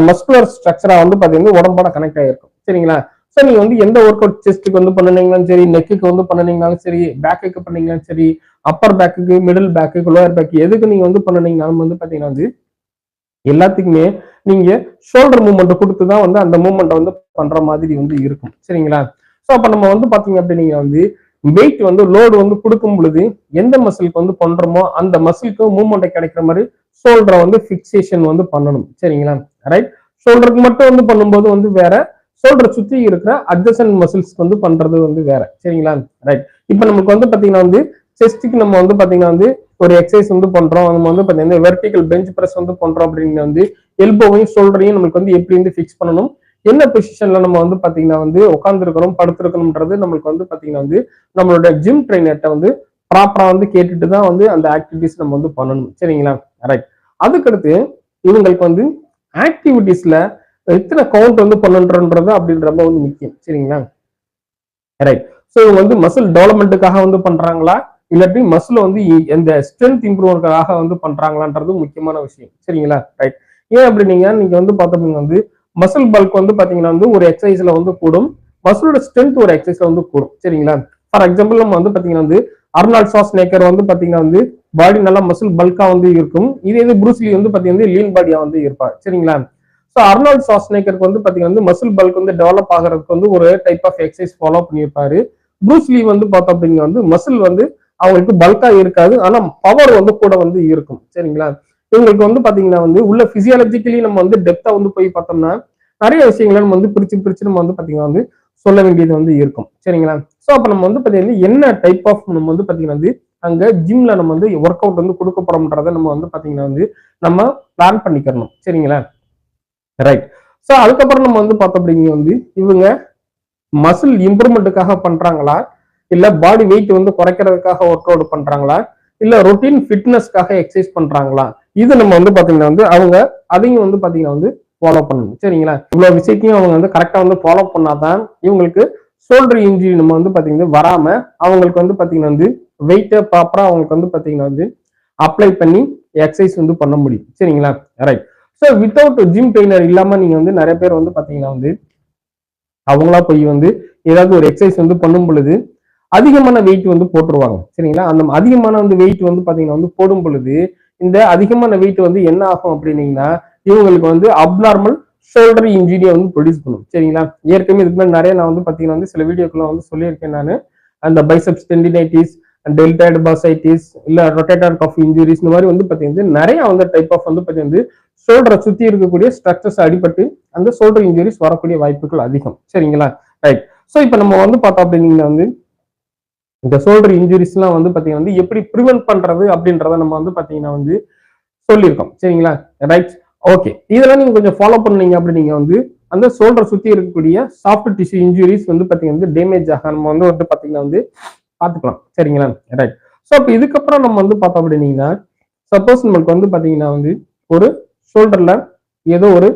மஸ்குலர் ஸ்ட்ரக்சரா வந்து பாத்தீங்கன்னா உடம்போட கனெக்ட் ஆகிருக்கும். சரிங்களா? ஸோ நீங்க வந்து எந்த ஒர்க் அவுட் செஸ்ட்டுக்கு வந்து பண்ணினீங்களாலும் சரி, நெக்குக்கு வந்து பண்ணினீங்களாலும் சரி, பேக்குக்கு பண்ணீங்களாலும் சரி, அப்பர் பேக்குக்கு, மிடில் பேக்கு, லோயர் பேக்கு எதுக்கு நீங்க வந்து பண்ணினீங்கனாலும் வந்து பாத்தீங்கன்னா வந்து எல்லாத்துக்குமே நீங்க ஷோல்டர் மூவ்மெண்ட் கொடுத்து தான் வந்து அந்த மூவ்மெண்ட் வந்து பண்ற மாதிரி வந்து இருக்கும். சரிங்களா? ஸோ அப்ப நம்ம வந்து பாத்தீங்க அப்படின்னீங்க வந்து வெயிட் வந்து லோடு வந்து கொடுக்கும் பொழுது எந்த மசிலுக்கு வந்து பண்றோமோ அந்த மசிலுக்கு மூவ்மெண்ட் கிடைக்கிற மாதிரி ஷோல்டரை வந்து பிக்சேஷன் வந்து பண்ணணும். சரிங்களா? ரைட். ஷோல்டருக்கு மட்டும் வந்து பண்ணும்போது வந்து வேற, ஷோல்டர் சுத்தி இருக்கிற அட்ஜசன்ட் மசில்ஸ் வந்து பண்றது வந்து வேற. சரிங்களா? ரைட். இப்ப நமக்கு வந்து பாத்தீங்கன்னா வந்து செஸ்ட்டுக்கு நம்ம வந்து பாத்தீங்கன்னா வந்து ஒரு எக்ஸசைஸ் வந்து பண்றோம், நம்ம வந்து பாத்தீங்கன்னா வெர்டிகல் பெஞ்ச் பிரஸ் வந்து பண்றோம் அப்படின்னு வந்து எல்போவையும் ஷோல்டரையும் நமக்கு வந்து எப்படி வந்து ஃபிக்ஸ் பண்ணணும், என்ன பொசிஷன்ல நம்ம வந்து பாத்தீங்கன்னா வந்து உட்காந்துருக்கணும் படுத்திருக்கணும்ன்றது நம்மளுக்கு வந்து பாத்தீங்கன்னா வந்து நம்மளோட ஜிம் ட்ரைனர்ட்ட வந்து ப்ராப்பரா வந்து கேட்டுட்டு தான் வந்து அந்த ஆக்டிவிட்டிஸ் நம்ம வந்து பண்ணணும். சரிங்களா? ரைட். அதுக்கடுத்து இவங்களுக்கு வந்து ஆக்டிவிட்டிஸ்ல எத்தனை கவுண்ட் வந்து பண்ணணுன்றது அப்படின்றத வந்து முக்கியம். சரிங்களா? ரைட். ஸோ இவங்க வந்து மசில் டெவலப்மெண்ட்டுக்காக வந்து பண்றாங்களா இல்லாட்டி மசில் வந்து இந்த ஸ்ட்ரென்த் இம்ப்ரூவ்மெண்ட்காக வந்து பண்றாங்களான்றது முக்கியமான விஷயம். சரிங்களா? ரைட். ஏன் அப்படின்னீங்க நீங்க வந்து பார்த்தோம்னா வந்து மசில் பல்க் வந்து பாத்தீங்கன்னா வந்து ஒரு எக்ஸசைஸ்ல வந்து கூடும், மசிலோட ஸ்ட்ரென்த் ஒரு எக்ஸசைஸ்ல வந்து கூடும். சரிங்களா? ஃபார் எக்ஸாம்பிள் நம்ம வந்து பாத்தீங்கன்னா வந்து அர்னால்ட் ஷ்வார்ஸ்நெக்கர் வந்து பாத்தீங்கன்னா வந்து பாடி நல்லா மசில் பல்கா வந்து இருக்கும், இதே இது ப்ரூஸ்லி வந்து பாத்தீங்கன்னா லீன் பாடியா வந்து இருப்பார். சரிங்களா? ஸோ அர்னால்ட் ஷ்வார்ஸ்நெக்கருக்கு வந்து பாத்தீங்கன்னா வந்து மசில் பல்க் வந்து டெவலப் ஆகிறதுக்கு வந்து ஒரு டைப் ஆஃப் எக்ஸசைஸ் ஃபாலோ பண்ணியிருப்பாரு. ப்ரூஸ்லி வந்து பார்த்தோம் அப்படின்னா வந்து மசில் வந்து அவங்களுக்கு பல்கா இருக்காது, ஆனா பவர் வந்து கூட வந்து இருக்கும். சரிங்களா? இவங்களுக்கு வந்து பாத்தீங்கன்னா வந்து உள்ள பிசியாலஜிக்கலி நம்ம வந்து டெப்தா வந்து போய் பார்த்தோம்னா நிறைய விஷயங்களை நம்ம வந்து பிரிச்சு பிரிச்சு நம்ம வந்து பாத்தீங்கன்னா வந்து சொல்ல வேண்டியது வந்து இருக்கும். சரிங்களா? ஸோ அப்ப நம்ம வந்து பாத்தீங்கன்னா என்ன டைப் ஆஃப் நம்ம வந்து பாத்தீங்கன்னா வந்து அங்க ஜிம்ல நம்ம வந்து ஒர்க் அவுட் வந்து கொடுக்கப்படும்ன்றத நம்ம வந்து பாத்தீங்கன்னா வந்து நம்ம பிளான் பண்ணிக்கிறணும். சரிங்களா? ரைட். ஸோ அதுக்கப்புறம் நம்ம வந்து பார்த்தோம் அப்படிங்க வந்து இவங்க மசில் இம்ப்ரூவ்மெண்ட்டுக்காக பண்றாங்களா இல்ல பாடி வெயிட் வந்து குறைக்கிறதுக்காக ஒர்க் அவுட் பண்றாங்களா இல்ல ரொட்டீன் ஃபிட்னஸ்க்காக எக்ஸசைஸ் பண்றாங்களா, இது நம்ம வந்து பாத்தீங்கன்னா வந்து அவங்க அதையும் வந்து பாத்தீங்கன்னா வந்து ஃபாலோ பண்ணணும். சரிங்களா? இவ்வளவு விஷயத்தையும் அவங்க வந்து கரெக்டா வந்து ஃபாலோ பண்ணாதான் இவங்களுக்கு ஷோல்டர் இன்ஜுரி நம்ம வந்து பாத்தீங்கன்னா வராம அவங்களுக்கு வந்து பாத்தீங்கன்னா வந்து வெயிட்டை ப்ராப்பரா அவங்களுக்கு வந்து பாத்தீங்கன்னா வந்து அப்ளை பண்ணி எக்ஸசைஸ் வந்து பண்ண முடியும். சரிங்களா? Right. So without gym trainer இல்லாம நீங்க வந்து நிறைய பேர் வந்து பாத்தீங்கன்னா வந்து அவங்களா போய் வந்து ஏதாவது ஒரு எக்ஸசைஸ் வந்து பண்ணும் பொழுது அதிகமான வெயிட் வந்து போட்டுருவாங்க. சரிங்களா? அந்த அதிகமான வந்து வெயிட் வந்து பாத்தீங்கன்னா வந்து போடும் பொழுது இந்த அதிகமான வெயிட் வந்து என்ன ஆகும் அப்படின்னீங்கன்னா இவங்களுக்கு வந்து அப்நார்மல் ஷோல்டர் இன்ஜுரியை வந்து ப்ரொடியூஸ் பண்ணும். சரிங்களா? ஏற்கனவே இதுக்கு மேலே நிறைய நான் வந்து பாத்தீங்கன்னா வந்து சில வீடியோக்குள்ள வந்து சொல்லியிருக்கேன் நான், அந்த பைசெப்ஸ் டெண்டினைட்டிஸ், டெல்டாய்டு பர்சைட்டிஸ் இல்ல ரொட்டேட்டர் கஃப் இன்ஜுரிஸ் இந்த மாதிரி வந்து பாத்தீங்கன்னா நிறைய வந்து டைப் ஆஃப் வந்து பாத்தீங்கன்னா ஷோல்டரை சுத்தி இருக்கக்கூடிய ஸ்ட்ரக்சர்ஸ் அடிபட்டு அந்த ஷோல்டர் இன்ஜுரிஸ் வரக்கூடிய வாய்ப்புகள் அதிகம். சரிங்களா? ரைட். ஸோ இப்போ நம்ம வந்து பார்த்தோம் அப்படின்னா வந்து இந்த ஷோல்டர் இன்ஜுரிஸ் எல்லாம் வந்து பாத்தீங்கன்னா வந்து எப்படி ப்ரிவென்ட் பண்றது அப்படின்றத நம்ம வந்து பாத்தீங்கன்னா வந்து சொல்லியிருக்கோம். சரிங்களா? ரைட். ஓகே. இதெல்லாம் நீங்க கொஞ்சம் ஃபாலோ பண்ணீங்க அப்படி நீங்க வந்து அந்த ஷோல்டர் சுத்தி இருக்கக்கூடிய சாஃப்ட் டிஷ்யூ இன்ஜுரிஸ் வந்து பாத்தீங்கன்னா வந்து டேமேஜ் ஆக நம்ம வந்து பாத்தீங்கன்னா வந்து பாத்துக்கலாம். சரிங்களா? ரைட். ஸோ அப்ப இதுக்கப்புறம் நம்ம வந்து பார்த்தோம் அப்படின்னீங்கன்னா சப்போஸ் நம்மளுக்கு வந்து பாத்தீங்கன்னா வந்து ஒரு ஷோல்டர்ல ஏதோ ஒரு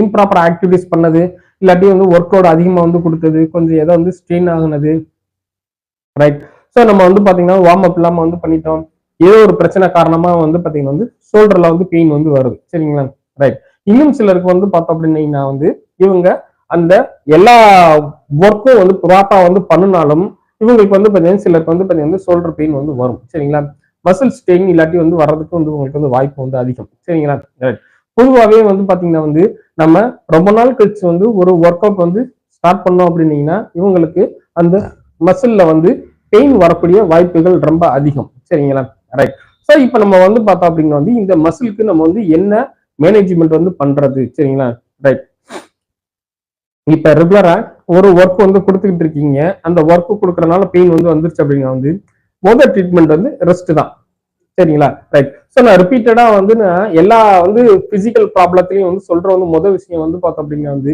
இம்ப்ராப்பர் ஆக்டிவிட்டிஸ் பண்ணது இல்லாட்டி வந்து ஒர்க் லோட் அதிகமா வந்து கொடுத்தது, கொஞ்சம் ஏதோ வந்து ஸ்ட்ரெயின் ஆகுனது. ரைட். ஸோ நம்ம வந்து பாத்தீங்கன்னா வார்ம் அப் இல்லாம வந்து பண்ணிட்டோம், ஏதோ ஒரு பிரச்சனை காரணமா வந்து பாத்தீங்கன்னா வந்து ஷோல்டர்ல வந்து பெயின் வந்து வருது. சரிங்களா? ரைட். இன்னும் சிலருக்கு வந்து பார்த்தோம் அப்படின்னா வந்து இவங்க அந்த எல்லா ஒர்க்கும் வந்து ப்ராப்பரா வந்து பண்ணினாலும் இவங்களுக்கு வந்து பாத்தீங்கன்னா சிலருக்கு வந்து பாத்தீங்கன்னா ஷோல்டர் பெயின் வந்து வரும். சரிங்களா? மசில் ஸ்ட்ரெயின் இல்லாட்டி வந்து வர்றதுக்கு வந்து உங்களுக்கு வந்து வாய்ப்பு வந்து அதிகம். சரிங்களா? ரைட். பொதுவாகவே வந்து பாத்தீங்கன்னா வந்து நம்ம ரொம்ப நாள் கழிச்சு வந்து ஒரு ஒர்க் அவுட் வந்து ஸ்டார்ட் பண்ணோம் அப்படின்னீங்கன்னா இவங்களுக்கு அந்த மசில்ல வந்து பெயின் வரக்கூடிய வாய்ப்புகள் ரொம்ப அதிகம். சரிங்களா? ரைட். ஸோ இப்போ நம்ம வந்து பார்த்தோம் அப்படின்னா வந்து இந்த மசிலுக்கு நம்ம வந்து என்ன மேனேஜ்மெண்ட் வந்து பண்றது. சரிங்களா? ரைட். இப்ப ரெகுலரா ஒரு ஒர்க் வந்து கொடுத்துக்கிட்டு இருக்கீங்க, அந்த ஒர்க் கொடுக்கறதுனால பெயின் வந்து வந்துருச்சு அப்படின்னா வந்து முதல் ட்ரீட்மெண்ட் வந்து ரெஸ்ட் தான். சரிங்களா? ரைட். ஸோ நான் ரிப்பீட்டடா வந்து நான் எல்லா வந்து பிசிக்கல் ப்ராப்ளத்திலையும் வந்து சொல்ற வந்து முதல் விஷயம் வந்து பார்த்தோம் அப்படின்னா வந்து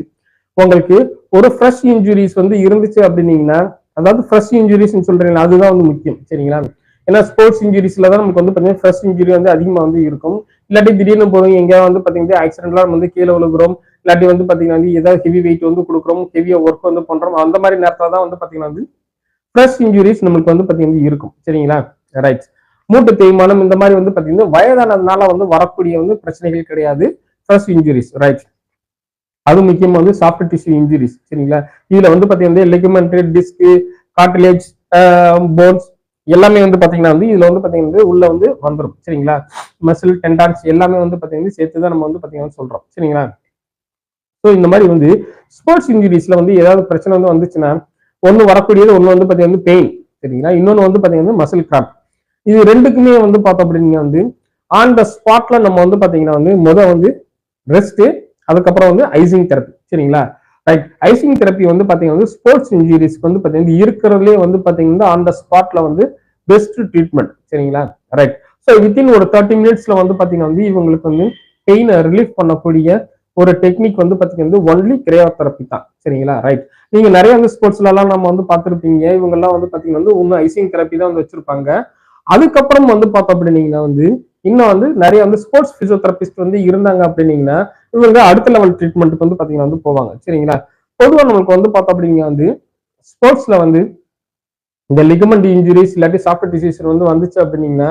உங்களுக்கு ஒரு ஃப்ரெஷ் இன்ஜுரிஸ் வந்து இருந்துச்சு அப்படின்னீங்கன்னா, அதாவது ஃப்ரெஷ் இன்ஜுரிஸ் சொல்றீங்க அதுதான் வந்து முக்கியம். சரிங்களா? ஏன்னா ஸ்போர்ட்ஸ் இன்ஜுரிஸ்ல தான் நமக்கு வந்து பார்த்தீங்கன்னா ஃப்ரெஷ் இன்ஜுரி வந்து அதிகமா வந்து இருக்கும். இல்லாட்டி திடீர்னு போறோம் எங்கேயாவது வந்து பார்த்தீங்கன்னா ஆக்சிடென்ட்லாம் வந்து கீழே விழுகிறோம், இல்லாட்டி வந்து பார்த்தீங்கன்னா வந்து ஏதாவது ஹெவி வெயிட் வந்து கொடுக்குறோம், ஹெவியா ஒர்க் வந்து பண்றோம், அந்த மாதிரி நேரத்துல தான் வந்து பார்த்தீங்கன்னா வந்து ஃப்ரெஷ் இன்ஜுரிஸ் நம்மளுக்கு வந்து பார்த்தீங்கன்னா இருக்கும். சரிங்களா? ரைட். மூட்டு தேய்மானம் இந்த மாதிரி வந்து பார்த்தீங்கன்னா வயதானதுனால வந்து வரக்கூடிய வந்து பிரச்சனைகள் கிடையாது. Fresh injuries. ரைட். அது முக்கியமா வந்து சாஃப்ட் டிஷ்யூ இன்ஜுரிஸ். சரிங்களா? இதுல வந்து பாத்தீங்கன்னா லிகமெண்ட், டிஸ்க், கார்டிலேஜ், போன்ஸ் எல்லாமே வந்து பாத்தீங்கன்னா வந்து இதுல வந்து பாத்தீங்கன்னா உள்ள வந்து வந்துடும். சரிங்களா? மசில், டெண்டான்ஸ் எல்லாமே வந்து பாத்தீங்கன்னா சேர்த்துதான் நம்ம வந்து பாத்தீங்கன்னா சொல்றோம். சரிங்களா? ஸோ இந்த மாதிரி வந்து ஸ்போர்ட்ஸ் இன்ஜுரிஸ்ல வந்து ஏதாவது பிரச்சனை வந்து வந்துச்சுன்னா ஒன்னு வரக்கூடியது ஒன்னு வந்து பாத்தீங்கன்னா பெயின். சரிங்களா? இன்னொன்னு வந்து பாத்தீங்கன்னா மசில் கிராம்ப். இது ரெண்டுக்குமே வந்து பார்த்தோம் அப்படின்னா வந்து ஆன் த ஸ்பாட்ல நம்ம வந்து பாத்தீங்கன்னா வந்து வந்து ரெஸ்ட், அதுக்கப்புறம் வந்து ஐசிங் தெரப்பி. சரிங்களா? ரைட். ஐசிங் தெரப்பி வந்து பாத்தீங்கன்னா ஸ்போர்ட்ஸ் இன்ஜுரிஸ்க்கு வந்து பாத்தீங்கன்னா இருக்கிறதுலே வந்து பாத்தீங்கன்னா ஆன் த ஸ்பாட்ல வந்து பெஸ்ட் ட்ரீட்மெண்ட். சரிங்களா? ரைட். ஸோ வித்தின் ஒரு 30 மினிட்ஸ்ல வந்து பாத்தீங்கன்னா வந்து இவங்களுக்கு வந்து பெயினை ரிலீஃப் பண்ணக்கூடிய ஒரு டெக்னிக் வந்து பாத்தீங்கன்னா ஒன்லி கிரையோதெரப்பி தான். சரிங்களா? ரைட். நீங்க நிறைய வந்து ஸ்போர்ட்ஸ்ல எல்லாம் நம்ம வந்து பார்த்திருப்பீங்க, இவங்க எல்லாம் வந்து பாத்தீங்கன்னா வந்து இன்னும் ஐசிங் தெரப்பி தான் வந்து வச்சிருப்பாங்க. அதுக்கப்புறம் வந்து பார்த்தோம் அப்படின்னீங்கன்னா வந்து இன்னும் வந்து நிறைய வந்து ஸ்போர்ட்ஸ் பிசியோதெரபிஸ்ட் வந்து இருந்தாங்க அப்படின்னீங்கன்னா இவங்க அடுத்த லெவல் ட்ரீட்மெண்ட்டுக்கு வந்து பாத்தீங்கன்னா வந்து போவாங்க. சரிங்களா? பொதுவாக நம்மளுக்கு வந்து பார்த்தோம் அப்படின்னா வந்து ஸ்போர்ட்ஸ்ல வந்து இந்த லிகமெண்ட் இன்ஜுரிஸ் இல்லாட்டி சாஃப்ட் டிசீஸ் வந்து வந்துச்சு அப்படின்னீங்கன்னா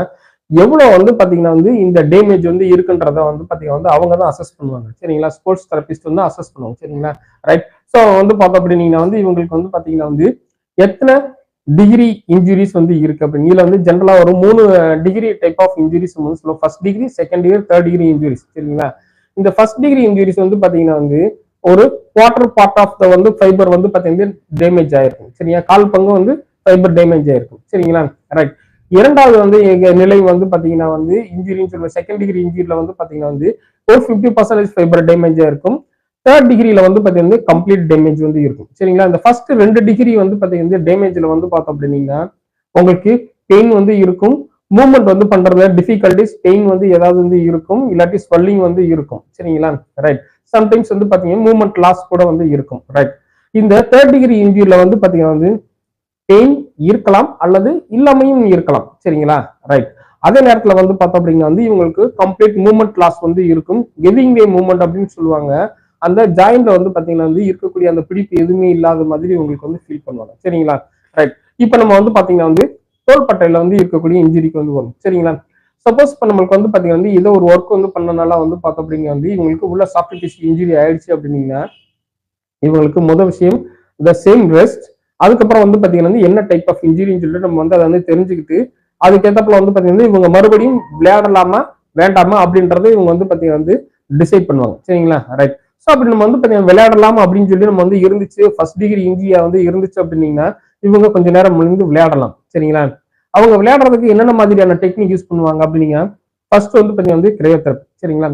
எவ்வளவு வந்து பாத்தீங்கன்னா வந்து இந்த டேமேஜ் வந்து இருக்குன்றத வந்து பாத்தீங்கன்னா வந்து அவங்க தான் அசஸ் பண்ணுவாங்க. சரிங்களா? ஸ்போர்ட்ஸ் தெரபிஸ்ட் வந்து அசஸ் பண்ணுவாங்க. சரிங்களா? ரைட். ஸோ வந்து பார்த்தோம் அப்படின்னீங்கன்னா வந்து இவங்களுக்கு வந்து பாத்தீங்கன்னா வந்து எத்தனை டிகிரி இன்ஜுரிஸ் வந்து இருக்கு அப்படின்னு இதுல வந்து ஜென்ரலா ஒரு 3 டிகிரி டைப் ஆஃப் இன்ஜுரிஸ் வந்து சொல்லுவோம். First degree, second degree, third degree injuries. சரிங்களா? இந்த ஃபர்ஸ்ட் டிகிரி இன்ஜுரிஸ் வந்து பாத்தீங்கன்னா வந்து ஒரு குவார்டர் பார்ட் ஆஃப் த வந்து ஃபைபர் வந்து பாத்தீங்கன்னா டேமேஜ் ஆயிருக்கும். சரியா? கால் பங்கு வந்து ஃபைபர் டேமேஜ் ஆயிருக்கும். சரிங்களா? ரைட். இரண்டாவது வந்து எங்க நிலை வந்து பாத்தீங்கன்னா வந்து இன்ஜுரின்னு சொல்லுவோம். செகண்ட் டிகிரி இன்ஜுரியில வந்து பாத்தீங்கன்னா வந்து ஒரு 50% ஃபைபர் டேமேஜ் ஆயிருக்கும். தேர்ட் டிகிரியில வந்து பாத்தீங்கன்னா கம்ப்ளீட் டேமேஜ் வந்து இருக்கும். சரிங்களா? இந்த ஃபர்ஸ்ட் 2 டிகிரி வந்து பாத்தீங்கன்னா டேமேஜ்ல வந்து பார்த்தோம் அப்படின்னீங்கன்னா உங்களுக்கு பெயின் வந்து இருக்கும், மூவ்மெண்ட் வந்து பண்றதுல டிஃபிகல்டிஸ், பெயின் வந்து ஏதாவது வந்து இருக்கும், இல்லாட்டி ஸ்வெல்லிங் வந்து இருக்கும். சரிங்களா? ரைட். சம்டைம்ஸ் வந்து பாத்தீங்கன்னா மூவ்மெண்ட் லாஸ் கூட வந்து இருக்கும். ரைட். இந்த தேர்ட் டிகிரி இன்ஜுரியில வந்து பாத்தீங்கன்னா வந்து பெயின் இருக்கலாம் அல்லது இல்லாமையும் இருக்கலாம். சரிங்களா? ரைட். அதே நேரத்துல வந்து பார்த்தோம் அப்படின்னா வந்து இவங்களுக்கு கம்ப்ளீட் மூவ்மெண்ட் லாஸ் வந்து இருக்கும். கெவிங் வே மூவ்மெண்ட் அப்படின்னு சொல்லுவாங்க. அந்த ஜாயிண்ட்ல வந்து பாத்தீங்கன்னா வந்து இருக்கக்கூடிய அந்த பிடிப்பு எதுவுமே இல்லாத மாதிரி உங்களுக்கு வந்து ஃபீல் பண்ணுவாங்க. சரிங்களா? ரைட். இப்ப நம்ம வந்து பாத்தீங்கன்னா வந்து தோள்பட்டையில வந்து இருக்கக்கூடிய இன்ஜுரிக்கு வந்து வரும். சரிங்களா? சப்போஸ் இப்ப நம்மளுக்கு வந்து பாத்தீங்கன்னா வந்து ஏதோ ஒரு ஒர்க் வந்து பண்ணனால வந்து பார்த்தோம் அப்படின்னா வந்து இவங்களுக்கு உள்ள சாஃப்ட் டிஷ்யூ இன்ஜுரி ஆயிடுச்சு அப்படின்னீங்கன்னா இவங்களுக்கு முதல் விஷயம் த சேம் ரெஸ்ட், அதுக்கப்புறம் வந்து பாத்தீங்கன்னா வந்து என்ன டைப் ஆஃப் இன்ஜுரின்னு சொல்லிட்டு நம்ம வந்து அதை வந்து தெரிஞ்சுக்கிட்டு அதுக்கேற்றப்பல வந்து பாத்தீங்கன்னா இவங்க மறுபடியும் விளையாடலாமா வேண்டாமா அப்படின்றத இவங்க வந்து பாத்தீங்கன்னா வந்து டிசைட் பண்ணுவாங்க. சரிங்களா? ரைட். ஸோ அப்படி நம்ம வந்து பாத்தீங்கன்னா விளையாடலாம் அப்படின்னு சொல்லி நம்ம வந்து இருந்துச்சு ஃபர்ஸ்ட் டிகிரி இன்ஜுரியா வந்து இருந்துச்சு அப்படின்னீங்கன்னா இவங்க கொஞ்ச நேரம் முடிந்து விளையாடலாம். சரிங்களா? அவங்க விளையாடுறதுக்கு என்னென்ன மாதிரியான டெக்னிக் யூஸ் பண்ணுவாங்க அப்படின்னா ஃபர்ஸ்ட் வந்து பாத்தீங்கன்னா வந்து கிரையோதெரபி. சரிங்களா?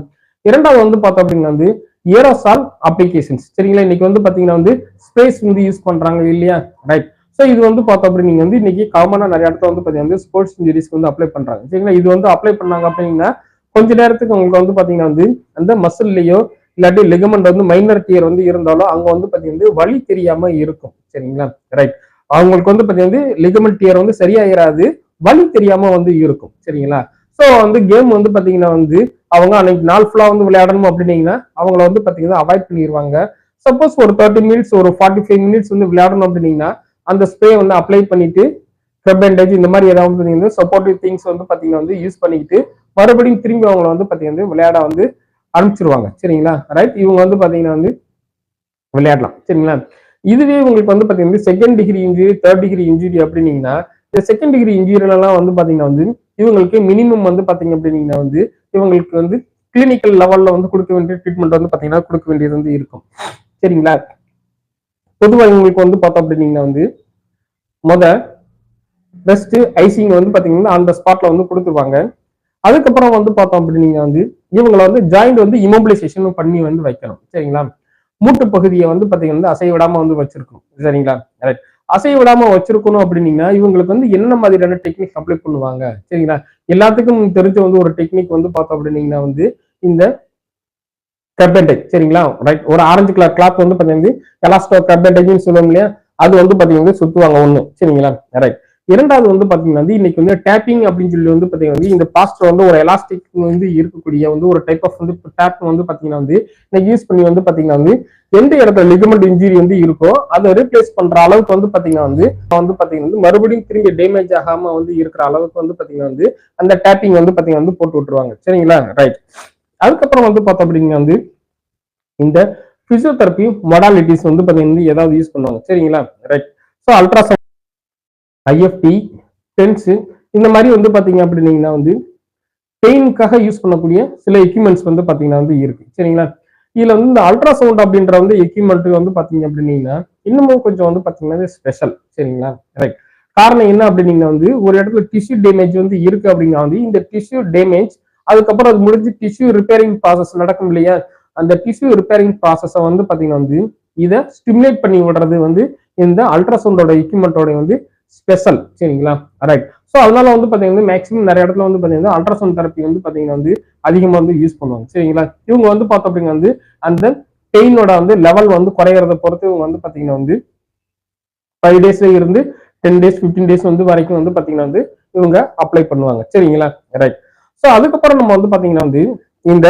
இரண்டாவது வந்து பார்த்தோம் அப்படின்னா வந்து ஏரோசால் அப்ளிகேஷன்ஸ். சரிங்களா? இன்னைக்கு வந்து பாத்தீங்கன்னா வந்து ஸ்பேஸ் வந்து யூஸ் பண்றாங்க இல்லையா? ரைட். ஸோ இது வந்து பார்த்தோம் அப்படி நீங்க வந்து இன்னைக்கு காமனா நிறைய இடத்துல வந்து பாத்தீங்கன்னா ஸ்போர்ட்ஸ் இன்ஜுரிஸ்க்கு வந்து அப்ளை பண்றாங்க. சரிங்களா? இது வந்து அப்ளை பண்ணாங்க அப்படின்னா கொஞ்ச நேரத்துக்கு உங்களுக்கு வந்து பாத்தீங்கன்னா வந்து அந்த மசில்லையோ இல்லாட்டி லிகமெண்ட் வந்து மைனர் டியர் வந்து இருந்தாலும் அங்க வந்து பாத்தீங்கன்னா வலி தெரியாம இருக்கும். சரிங்களா? ரைட். அவங்களுக்கு வந்து பாத்தீங்கன்னா லிகமெண்ட் டியர் வந்து சரியாயிராது, வலி தெரியாம வந்து இருக்கும். சரிங்களா? ஸோ வந்து கேம் வந்து பாத்தீங்கன்னா வந்து அவங்க அன்னைக்கு நாள் ஃபுல்லா வந்து விளையாடணும் அப்படின்னீங்கன்னா அவங்கள வந்து பாத்தீங்கன்னா அவாய்ட் பண்ணிடுவாங்க. சப்போஸ் ஒரு 30 மினிட்ஸ் ஒரு 45 மினிட்ஸ் வந்து விளையாடணும் அப்படின்னீங்கன்னா அந்த ஸ்ப்ரே வந்து அப்ளை பண்ணிட்டு பேண்டேஜ் இந்த மாதிரி ஏதாவது சப்போர்ட்டிவ் திங்ஸ் வந்து பாத்தீங்கன்னா வந்து யூஸ் பண்ணிக்கிட்டு மறுபடியும் திரும்பி அவங்கள வந்து பாத்தீங்கன்னா விளையாட வந்து அனுப்பிச்சிருவாங்க. சரிங்களா? ரைட். இவங்க வந்து பாத்தீங்கன்னா வந்து விளையாடலாம். சரிங்களா? இதுவே உங்களுக்கு வந்து பாத்தீங்கன்னா second degree injury, third degree injury அப்படின்னீங்கன்னா இந்த செகண்ட் டிகிரி இன்ஜுரிலாம் வந்து பாத்தீங்கன்னா வந்து இவங்களுக்கு மினிமம் வந்து பாத்தீங்க அப்படின்னீங்கன்னா வந்து இவங்களுக்கு வந்து கிளினிக்கல் லெவல்ல வந்து கொடுக்க வேண்டிய ட்ரீட்மெண்ட் வந்து பாத்தீங்கன்னா கொடுக்க வேண்டியது வந்து இருக்கும். சரிங்களா? பொதுவாக இவங்களுக்கு வந்து பார்த்தோம் அப்படின்னீங்கன்னா வந்து முத ரெஸ்ட் ஐசிங் வந்து பாத்தீங்கன்னா அந்த ஸ்பாட்ல வந்து கொடுத்துருவாங்க. அதுக்கப்புறம் வந்து பார்த்தோம் அப்படின்னீங்க வந்து இவங்களை வந்து ஜாயிண்ட் வந்து இமோபிலைசேஷன் பண்ணி வந்து வைக்கணும். சரிங்களா? மூட்டு பகுதியை வந்து பாத்தீங்கன்னா அசைய விடாம வந்து வச்சிருக்கணும். சரிங்களா? ரைட். அசைய விடாம வச்சிருக்கணும் அப்படின்னீங்கன்னா இவங்களுக்கு வந்து என்ன மாதிரியான டெக்னிக் அப்ளை பண்ணுவாங்க? சரிங்களா? எல்லாத்துக்கும் தெரிஞ்ச வந்து ஒரு டெக்னிக் வந்து பார்த்தோம் அப்படின்னீங்கன்னா வந்து இந்த கர்பெண்டேஜ். சரிங்களா? ரைட். ஒரு ஆரஞ்சு கலர் கிளாத் வந்து பாத்தீங்கன்னா எலாஸ்டோ கர்பெண்டேஜ்னு சொல்லுவோம் இல்லையா? அது வந்து பாத்தீங்கன்னா சுத்துவாங்க ஒண்ணு. சரிங்களா? ரைட். இரண்டாவது வந்து பாத்தீங்கன்னா வந்து இன்னைக்கு வந்து டேப்பிங் அப்படின்னு சொல்லி வந்து பாத்தீங்கன்னா இந்த பாஸ்ட் வந்து ஒரு எலாஸ்டிக் வந்து இருக்கக்கூடிய வந்து ஒரு டைப் ஆஃப் வந்து டேப் வந்து பாத்தீங்கன்னா வந்து இன்னைக்கு யூஸ் பண்ணி வந்து பாத்தீங்கன்னா வந்து எந்த இடத்துல லிகமெண்ட் இன்ஜுரி வந்து இருக்கோ அதை ரீப்ளேஸ் பண்ற அளவுக்கு வந்து பாத்தீங்கன்னா வந்து பாத்தீங்கன்னா மறுபடியும் திரும்பி டேமேஜ் ஆகாம வந்து இருக்கிற அளவுக்கு வந்து பாத்தீங்கன்னா வந்து அந்த டேப்பிங் வந்து பாத்தீங்கன்னா வந்து போட்டு விட்டுருவாங்க. சரிங்களா? ரைட். அதுக்கப்புறம் வந்து பார்த்தோம் அப்படின்னா வந்து இந்த பிசியோதெரப்பி மொடாலிட்டிஸ் வந்து பாத்தீங்கன்னா ஏதாவது யூஸ் பண்ணுவாங்க. சரிங்களா? Right. So ultrasound, IFT, TENS இந்த மாதிரி வந்து பாத்தீங்க அப்படின்னீங்கன்னா வந்து பெயினுக்காக யூஸ் பண்ணக்கூடிய சில எக்யூப்மெண்ட்ஸ் வந்து பாத்தீங்கன்னா வந்து இருக்கு. சரிங்களா? இதுல வந்து இந்த அல்ட்ராசவுண்ட் அப்படின்ற வந்து எக்யூப்மெண்ட் வந்து பாத்தீங்க அப்படின்னீங்கன்னா இன்னமும் கொஞ்சம் வந்து பாத்தீங்கன்னா ஸ்பெஷல். சரிங்களா? ரைட். காரணம் என்ன அப்படின்னீங்கன்னா வந்து ஒரு இடத்துல டிஷ்யூ டேமேஜ் வந்து இருக்கு அப்படின்னா வந்து இந்த டிஷ்யூ டேமேஜ் அதுக்கப்புறம் அது முடிஞ்சு டிஷ்யூ ரிப்பேரிங் ப்ராசஸ் நடக்கும் இல்லையா? அந்த டிஷ்யூ ரிப்பேரிங் ப்ராசஸை வந்து பாத்தீங்கன்னா வந்து இதை ஸ்டிமுலேட் பண்ணி விடுறது வந்து இந்த அல்ட்ராசவுண்டோட எக்யூப்மெண்டோட வந்து ஸ்பெஷல். சரிங்களா? ரைட். ஸோ அதனால வந்து பாத்தீங்கன்னா மேக்ஸிமம் நிறைய இடத்துல வந்து பாத்தீங்கன்னா அல்ட்ராசவுண்ட் தெரப்பி வந்து பாத்தீங்கன்னா வந்து அதிகமா வந்து யூஸ் பண்ணுவாங்க. சரிங்களா? இவங்க வந்து பார்த்தோம் அப்படின்னா வந்து அந்த பெயினோட வந்து லெவல் வந்து குறையறத பொறுத்து இவங்க வந்து பாத்தீங்கன்னா வந்து 5 டேஸ்ல இருந்து 10 டேஸ் 15 டேஸ் வந்து வரைக்கும் வந்து பாத்தீங்கன்னா வந்து இவங்க அப்ளை பண்ணுவாங்க. சரிங்களா? ரைட். ஸோ அதுக்கப்புறம் நம்ம வந்து பாத்தீங்கன்னா வந்து இந்த